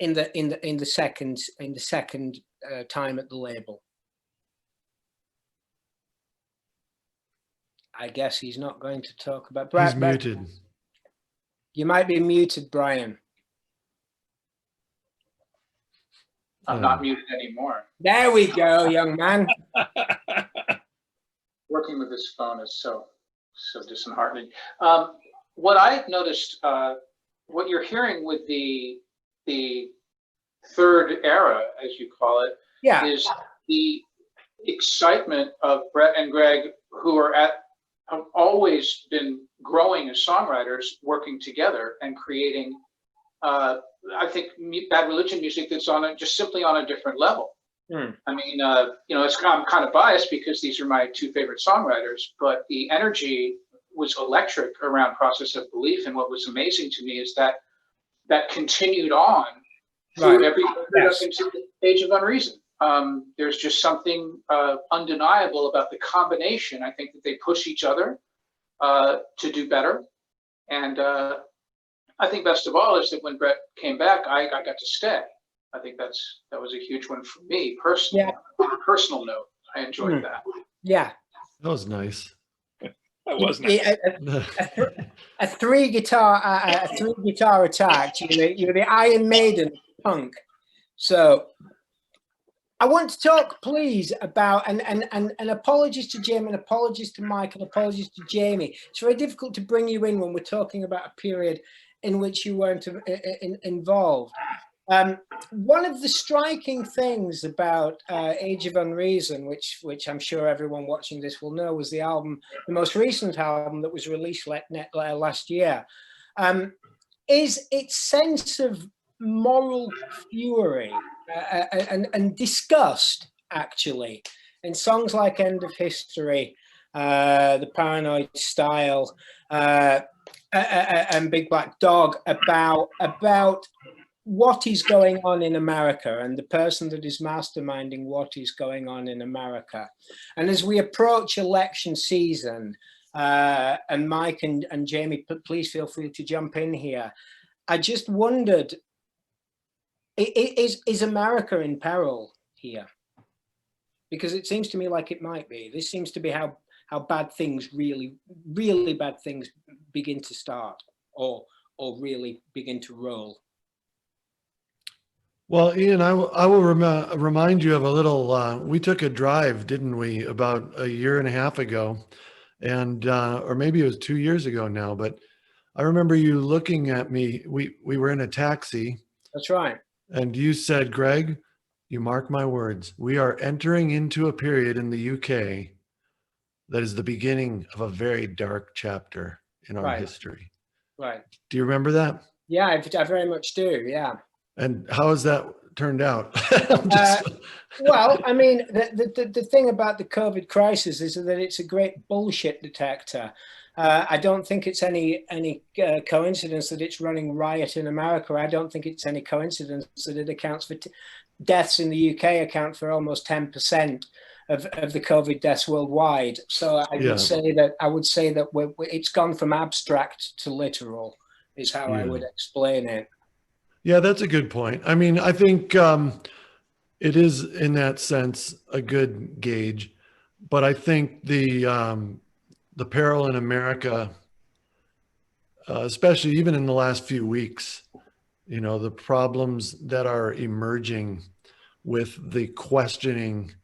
in the second time at the label. I guess he's not going to talk about. He's muted. You might be muted, Brian. I'm not muted anymore. There we go, young man. Working with this phone is so disheartening. What I've noticed, what you're hearing with the third era, as you call it, is the excitement of Brett and Greg, who have always been growing as songwriters, working together and creating, I think, Bad Religion music that's just simply on a different level. I mean, you know, I'm kind of biased because these are my two favorite songwriters, but the energy was electric around Process of Belief. And what was amazing to me is that continued on through every into the Age of Unreason. There's just something undeniable about the combination. I think that they push each other to do better. And I think best of all is that when Brett came back, I got to stay. I think that was a huge one for me personally. On a personal note, I enjoyed that. Yeah, that was nice. That was nice. A three guitar attack. You're the Iron Maiden punk. So I want to talk, please, about and apologies to Jim and apologies to Mike and apologies to Jamie. It's very difficult to bring you in when we're talking about a period in which you weren't involved. One of the striking things about Age of Unreason, which I'm sure everyone watching this will know, was the most recent album that was released last year, is its sense of moral fury and disgust, actually, in songs like End of History, The Paranoid Style, and Big Black Dog, about what is going on in America and the person that is masterminding what is going on in America. And as we approach election season, and Mike and Jamie, please feel free to jump in here. I just wondered, is America in peril here? Because it seems to me like it might be. This seems to be how bad things, really bad things begin to start or really begin to roll. Well, Ian, I will remind you of a little, we took a drive, didn't we, about a year and a half ago, and, or maybe it was 2 years ago now, but I remember you looking at me. We were in a taxi That's right. and you said, Greg, you mark my words, we are entering into a period in the UK that is the beginning of a very dark chapter in our Right. history. Right. Do you remember that? Yeah, I very much do. Yeah. And how has that turned out? Well, I mean, the thing about the COVID crisis is that it's a great bullshit detector. I don't think it's any coincidence that it's running riot in America. I don't think it's any coincidence that it accounts for deaths in the UK account for almost 10% of the COVID deaths worldwide. So I would say that it's gone from abstract to literal, is how I would explain it. Yeah, that's a good point. I mean, I think it is in that sense a good gauge, but I think the peril in America, especially even in the last few weeks, you know, the problems that are emerging with the questioning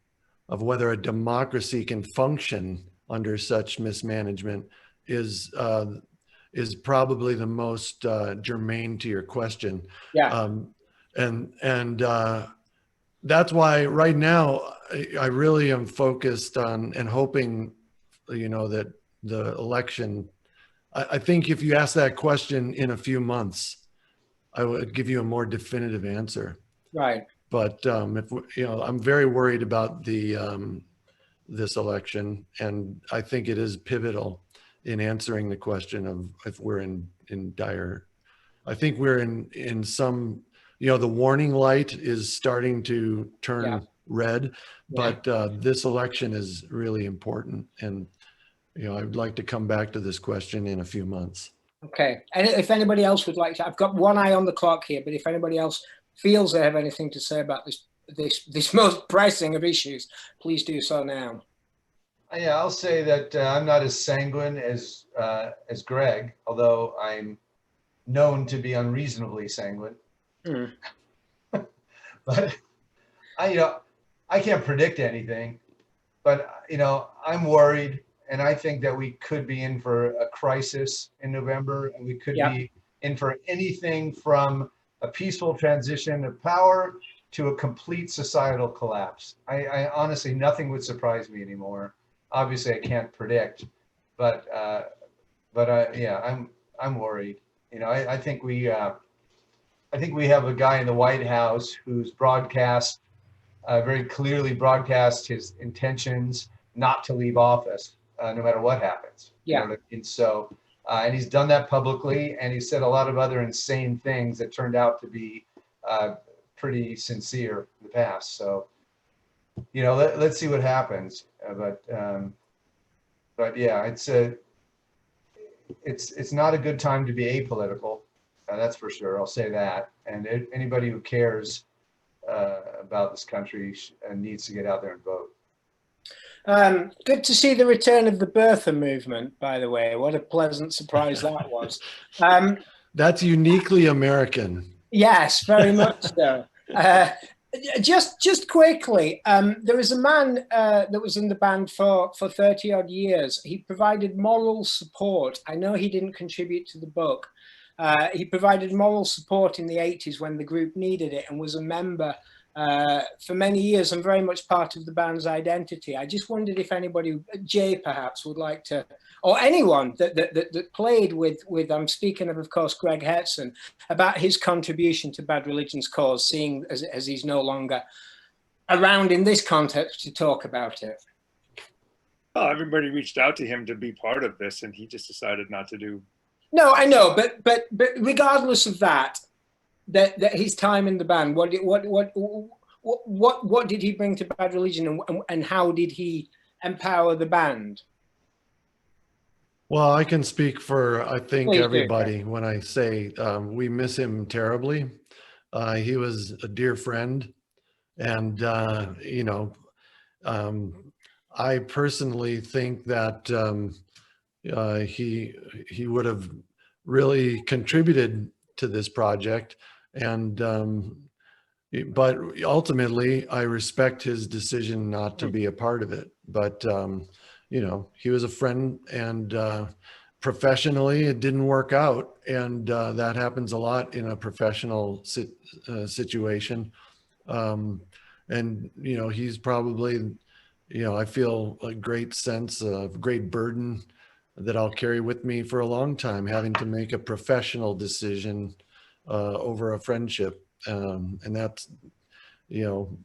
of whether a democracy can function under such mismanagement is probably the most germane to your question. Yeah. And that's why right now I really am focused on and hoping, you know, that the election, I think if you ask that question in a few months, I would give you a more definitive answer. Right. But if you know, I'm very worried about the this election, and I think it is pivotal in answering the question of if we're in dire. I think we're in some, you know, the warning light is starting to turn red, but this election is really important, and you know, I'd like to come back to this question in a few months. Okay. And if anybody else would like to, I've got one eye on the clock here, but if anybody else feels they have anything to say about this most pressing of issues, please do so now. Yeah, I'll say that I'm not as sanguine as Greg, although I'm known to be unreasonably sanguine. Mm. But I can't predict anything, but I'm worried, and I think that we could be in for a crisis in November, and we could be in for anything from a peaceful transition of power to a complete societal collapse. I honestly, nothing would surprise me anymore. Obviously, I can't predict, but I'm worried. I think we have a guy in the White House who's very clearly broadcast his intentions not to leave office, no matter what happens. Yeah. And so, and he's done that publicly, and he said a lot of other insane things that turned out to be pretty sincere in the past. So, let's see what happens. But yeah, it's not a good time to be apolitical. That's for sure. I'll say that. And anybody who cares about this country needs to get out there and vote. Good to see the return of the birther movement, by the way. What a pleasant surprise that was. That's uniquely American. Yes, very much so. Just quickly, there was a man that was in the band for 30 odd years. He provided moral support. I know he didn't contribute to the book. He provided moral support in the 80s when the group needed it, and was a member for many years and very much part of the band's identity. I just wondered if anybody, Jay perhaps, would like to, or anyone that played with I'm speaking of course, Greg Hetson, about his contribution to Bad Religion's cause, seeing as he's no longer around in this context to talk about it. Well, everybody reached out to him to be part of this, and he just decided not to do. No, I know, but regardless of that his time in the band, what did he bring to Bad Religion, and how did he empower the band? Well, I can speak for, I think, everybody when I say we miss him terribly. He was a dear friend, and I personally think that he would have really contributed to this project, and But ultimately, I respect his decision not to be a part of it. But, you know, he was a friend, and professionally, it didn't work out. And that happens a lot in a professional situation. And, you know, he's probably, you know, I feel a great sense of great burden that I'll carry with me for a long time, having to make a professional decision over a friendship. And that's, you know,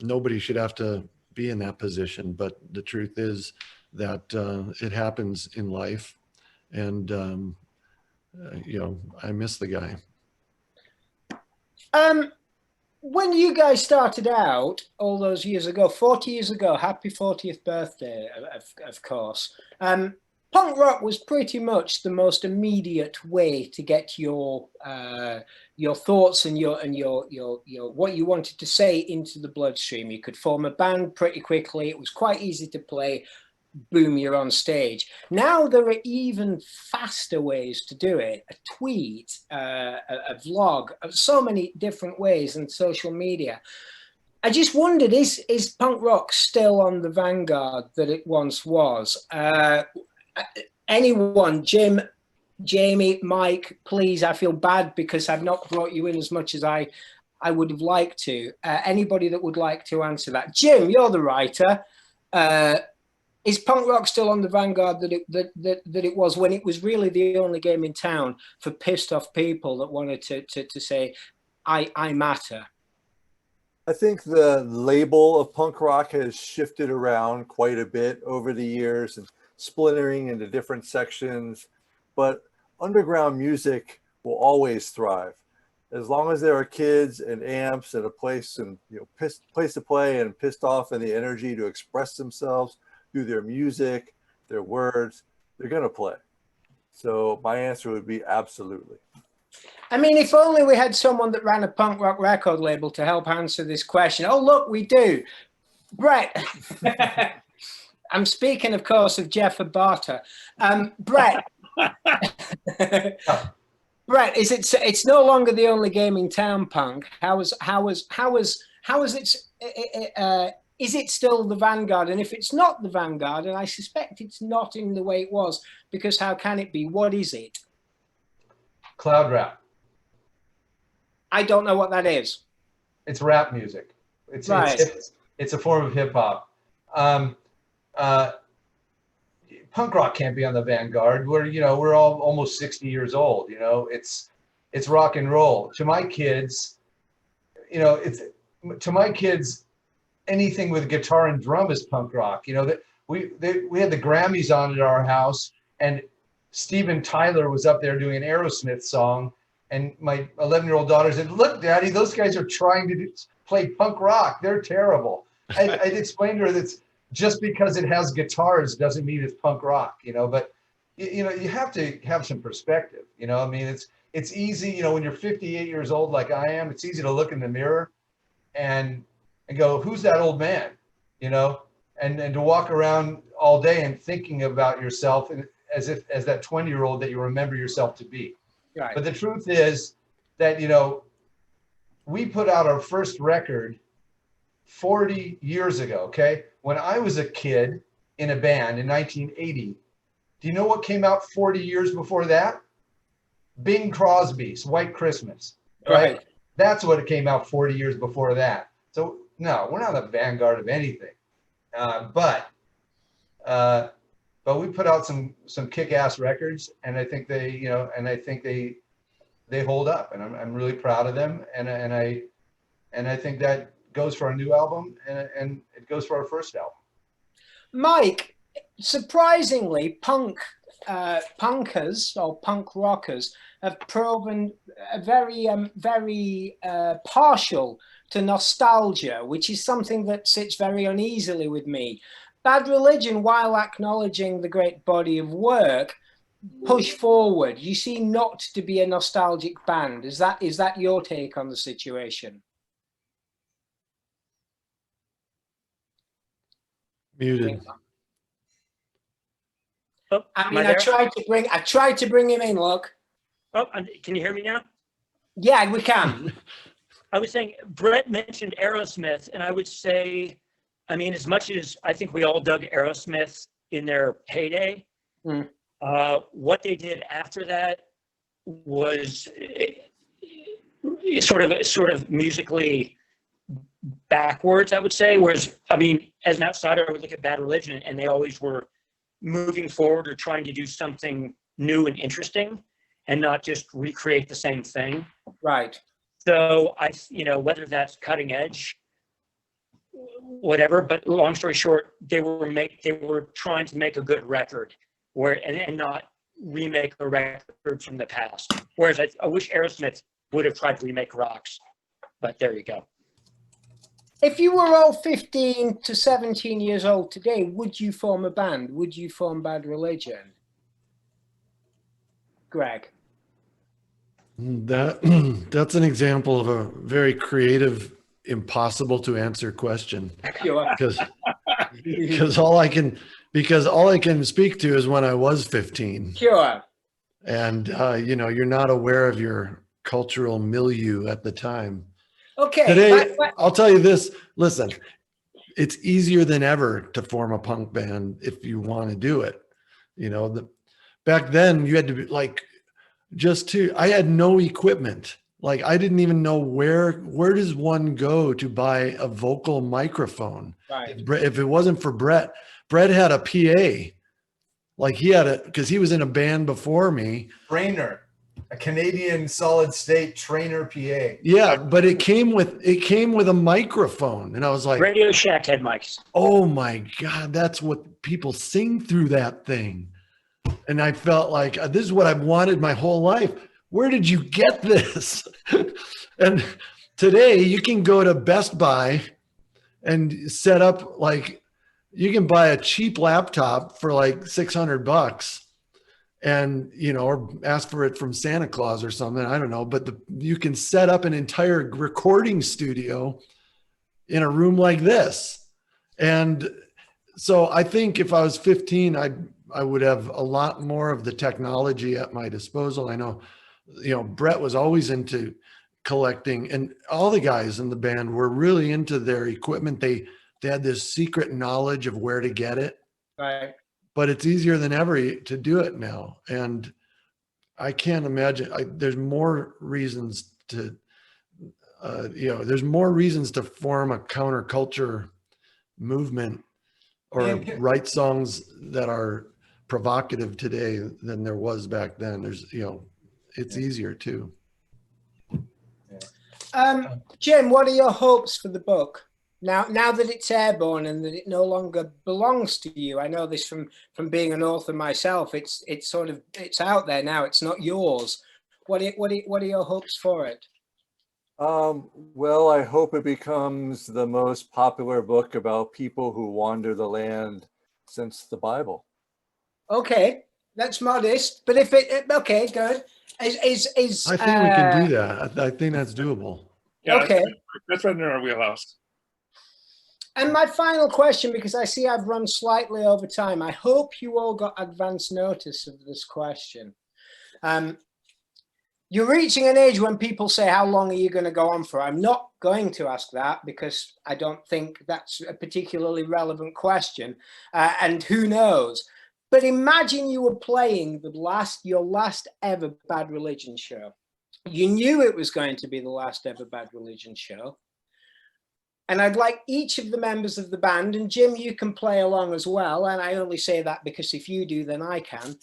nobody should have to be in that position. But the truth is that it happens in life. And, you know, I miss the guy. When you guys started out all those years ago, 40 years ago, happy 40th birthday, of course. Punk rock was pretty much the most immediate way to get your thoughts and your what you wanted to say into the bloodstream. You could form a band pretty quickly. It was quite easy to play. Boom, you're on stage. Now there are even faster ways to do it. A tweet, a vlog, so many different ways, and social media. I just wondered, is punk rock still on the vanguard that it once was? Anyone, Jim, Jamie, Mike, please, I feel bad because I've not brought you in as much as I would have liked to. Anybody that would like to answer that? Jim, you're the writer. Is punk rock still on the vanguard that it was when it was really the only game in town for pissed off people that wanted to say, I matter? I think the label of punk rock has shifted around quite a bit over the years and splintering into different sections, but underground music will always thrive. As long as there are kids and amps and a place and, you know, place to play and pissed off and the energy to express themselves through their music, their words, they're going to play. So my answer would be absolutely. I mean, if only we had someone that ran a punk rock record label to help answer this question. Oh, look, we do. Brett. I'm speaking, of course, of Jeff Abata. Brett. Brett, it's no longer the only game in town, punk. Is it still the vanguard? And if it's not the vanguard, and I suspect it's not in the way it was, because how can it be? What is it? Cloud rap. I don't know what that is. It's rap music. It's a form of hip hop. Punk rock can't be on the vanguard. We're all almost 60 years old. You know, it's rock and roll. To my kids, anything with guitar and drum is punk rock. You know, that we had the Grammys on at our house, and Steven Tyler was up there doing an Aerosmith song, and my 11-year-old daughter said, "Look, Daddy, those guys are trying to play punk rock. They're terrible." I'd explained to her that just because it has guitars doesn't mean it's punk rock, you know. But you have to have some perspective. You know, I mean, it's easy. You know, when you're 58 years old like I am, it's easy to look in the mirror and go, "Who's that old man?" You know, and to walk around all day and thinking about yourself as that 20-year-old that you remember yourself to be. Right. But the truth is that, you know, we put out our first record 40 years ago, okay? When I was a kid in a band in 1980, do you know what came out 40 years before that? Bing Crosby's White Christmas, right? That's what it came out 40 years before that. So no, we're not the vanguard of anything. But we put out some kick-ass records, and I think they hold up, and I'm really proud of them, and I think that goes for our new album, and it goes for our first album. Mike, surprisingly, punkers or punk rockers have proven very partial to nostalgia, which is something that sits very uneasily with me. Bad Religion, while acknowledging the great body of work, push forward. You seem not to be a nostalgic band. Is that your take on the situation? Muted. Oh, I mean, I tried to bring him in. Look. Oh, can you hear me now? Yeah, we can. I was saying, Brett mentioned Aerosmith, and I would say, I mean, as much as I think we all dug Aerosmith in their heyday, what they did after that was sort of musically backwards, I would say. Whereas, I mean, as an outsider, I would look at Bad Religion, and they always were moving forward or trying to do something new and interesting, and not just recreate the same thing. Right. So whether that's cutting edge, whatever, but long story short, they were trying to make a good record and not remake a record from the past. Whereas I wish Aerosmith would have tried to remake Rocks, but there you go. If you were all 15 to 17 years old today, would you form a band? Would you form Bad Religion? Greg? That's an example of a very creative, impossible to answer question. Because all I can speak to is when I was 15. Sure. And you're not aware of your cultural milieu at the time. Okay. Today, I'll tell you this. Listen, it's easier than ever to form a punk band if you want to do it. Back then you had to be like, I had no equipment. Like, I didn't even know where does one go to buy a vocal microphone? Right. If it wasn't for Brett had a PA. Like, because he was in a band before me. Trainer, a Canadian solid state Trainer PA. Yeah, but it came with a microphone, and I was like, Radio Shack had mics. Oh my God, that's what people sing through that thing. And I felt like this is what I've wanted my whole life. Where did you get this? And today you can go to Best Buy and set up, like, you can buy a cheap laptop for like $600 and, or ask for it from Santa Claus or something. I don't know, but you can set up an entire recording studio in a room like this. And so I think if I was 15, I would have a lot more of the technology at my disposal. I know, Brett was always into collecting, and all the guys in the band were really into their equipment. They had this secret knowledge of where to get it. Right. But it's easier than ever to do it now. And I can't imagine, there's more reasons to, there's more reasons to form a counterculture movement or write songs that are provocative today than there was back then. There's, it's easier too. Jim, what are your hopes for the book? Now that it's airborne and that it no longer belongs to you. I know this from being an author myself. It's out there now. It's not yours. What are your hopes for it? Well, I hope it becomes the most popular book about people who wander the land since the Bible. Okay, that's modest. But if okay, good. I think we can do that. I think that's doable. Yeah, okay, that's right in our wheelhouse. And my final question, because I see I've run slightly over time, I hope you all got advance notice of this question. You're reaching an age when people say, how long are you going to go on for? I'm not going to ask that because I don't think that's a particularly relevant question. And who knows? But imagine you were playing your last ever Bad Religion show. You knew it was going to be the last ever Bad Religion show. And I'd like each of the members of the band, and Jim, you can play along as well. And I only say that because if you do, then I can.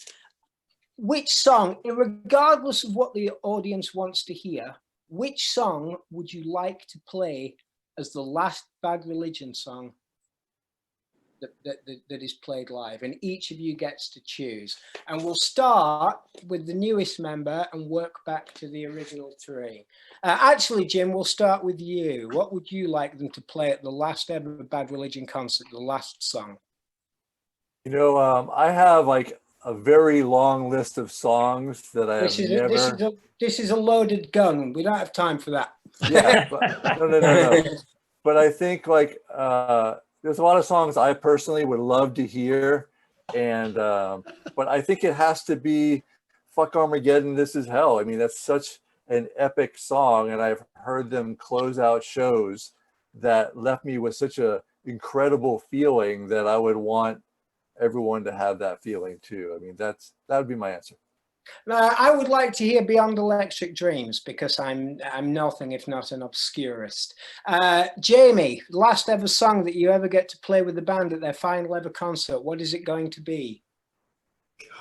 Which song, regardless of what the audience wants to hear, which song would you like to play as the last Bad Religion song that is played live? And each of you gets to choose. And we'll start with the newest member and work back to the original three. Actually, Jim, we'll start with you. What would you like them to play at the last ever Bad Religion concert, the last song? I have like a very long list of songs that I have never... This is a loaded gun. We don't have time for that. Yeah, but, no. But I think like there's a lot of songs I personally would love to hear, and but I think it has to be "Fuck Armageddon, This Is Hell." I mean, that's an epic song, and I've heard them close out shows that left me with such a incredible feeling that I would want everyone to have that feeling too. I mean, that would be my answer. I would like to hear Beyond Electric Dreams, because I'm nothing if not an obscurist. Jamie, last ever song that you ever get to play with the band at their final ever concert, what is it going to be?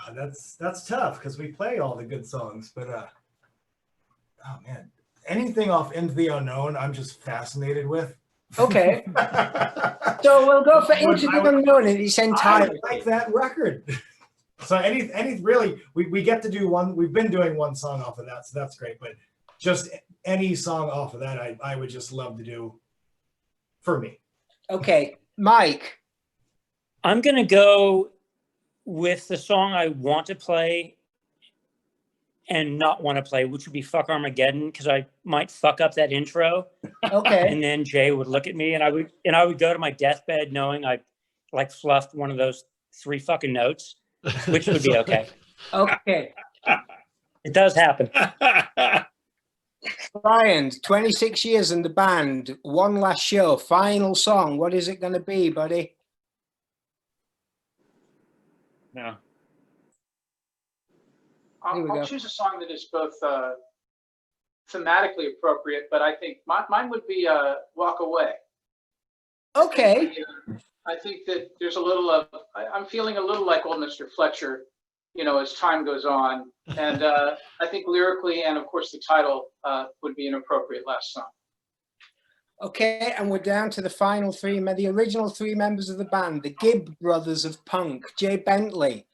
God, that's tough because we play all the good songs, but oh man, anything off Into the Unknown, I'm just fascinated with. Okay. So we'll go for Into the Unknown in its I entirety. like that record. So any really, we get to do one. We've been doing one song off of that, so that's great. But just any song off of that, I would just love to do for me. Okay, Mike. I'm going to go with the song I want to play and not want to play, which would be Fuck Armageddon, because I might fuck up that intro. Okay. And then Jay would look at me and I would go to my deathbed knowing I like fluffed one of those 3 fucking notes, which would be okay. Okay. It does happen. Brian, 26 years in the band, one last show, final song. What is it going to be, buddy? No. Here we I'll go. choose a song that is both thematically appropriate, but I think mine would be Walk Away. Okay. I think that there's a little of, I'm feeling a little like old Mr. Fletcher, you know, as time goes on. And I think lyrically, and of course the title would be an appropriate last song. Okay, and we're down to the final 3, the original 3 members of the band, the Gibb brothers of punk, Jay Bentley.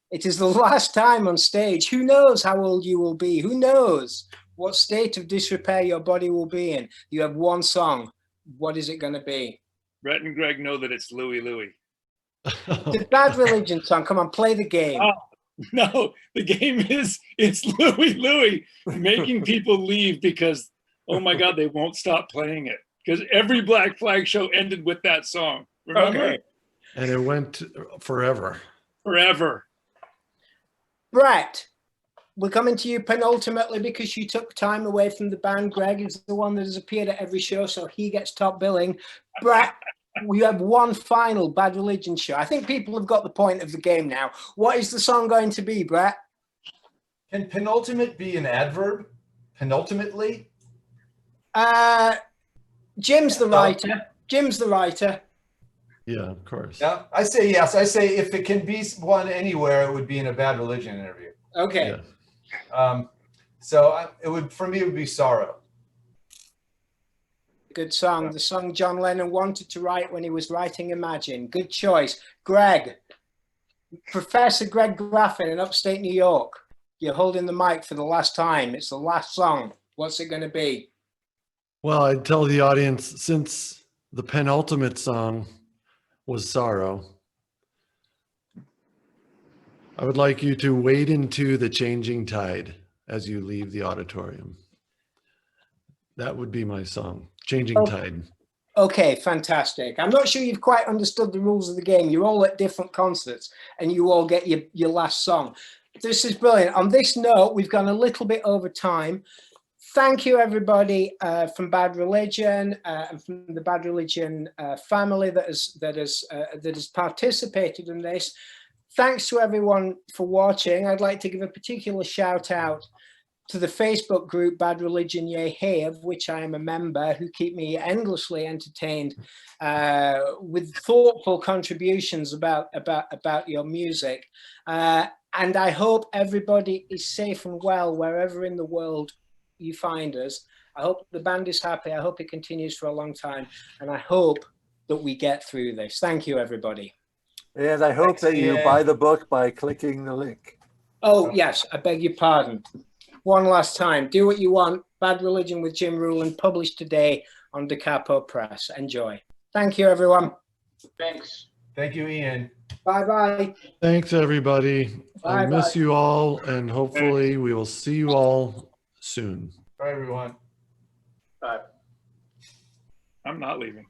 It is the last time on stage. Who knows how old you will be? Who knows what state of disrepair your body will be in? You have one song. What is it going to be? Brett and Greg know that it's Louie Louie. The Bad Religion song. Come on, play the game. Oh, no, the game is it's Louie Louie making people leave because, oh my God, they won't stop playing it. Because every Black Flag show ended with that song. Remember? Okay. And it went forever. Forever. Brett, we're coming to you penultimately because you took time away from the band. Greg is the one that has appeared at every show, so he gets top billing. Brett, we have one final Bad Religion show. I think people have got the point of the game now. What is the song going to be, Brett? Can penultimate be an adverb? Penultimately? Jim's the writer. Jim's the writer. Yeah, of course. Yeah, I say yes. I say if it can be one anywhere, it would be in a Bad Religion interview. Okay. Yeah. So it would, for me, it would be Sorrow. Good song. The song John Lennon wanted to write when he was writing Imagine. Good choice. Greg, Professor Greg Graffin in upstate New York. You're holding the mic for the last time. It's the last song. What's it going to be? Well, I'd tell the audience, since the penultimate song was Sorrow, I would like you to wade into the changing tide as you leave the auditorium. That would be my song, Changing Tide. Okay, fantastic. I'm not sure you've quite understood the rules of the game. You're all at different concerts and you all get your last song. This is brilliant. On this note, we've gone a little bit over time. Thank you, everybody from Bad Religion and from the Bad Religion family that has participated in this. Thanks to everyone for watching. I'd like to give a particular shout out to the Facebook group Bad Religion Yay Hey, of which I am a member, who keep me endlessly entertained with thoughtful contributions about your music. And I hope everybody is safe and well wherever in the world you find us. I hope the band is happy. I hope it continues for a long time. And I hope that we get through this. Thank you, everybody. And I hope that you buy the book by clicking the link. Oh, yes, I beg your pardon. One last time, do what you want. Bad Religion with Jim Rulin, published today on Da Capo Press. Enjoy. Thank you, everyone. Thanks. Thank you, Ian. Bye-bye. Thanks, everybody. I Bye-bye. miss you all, and hopefully we will see you all soon. Bye, everyone. Bye. I'm not leaving.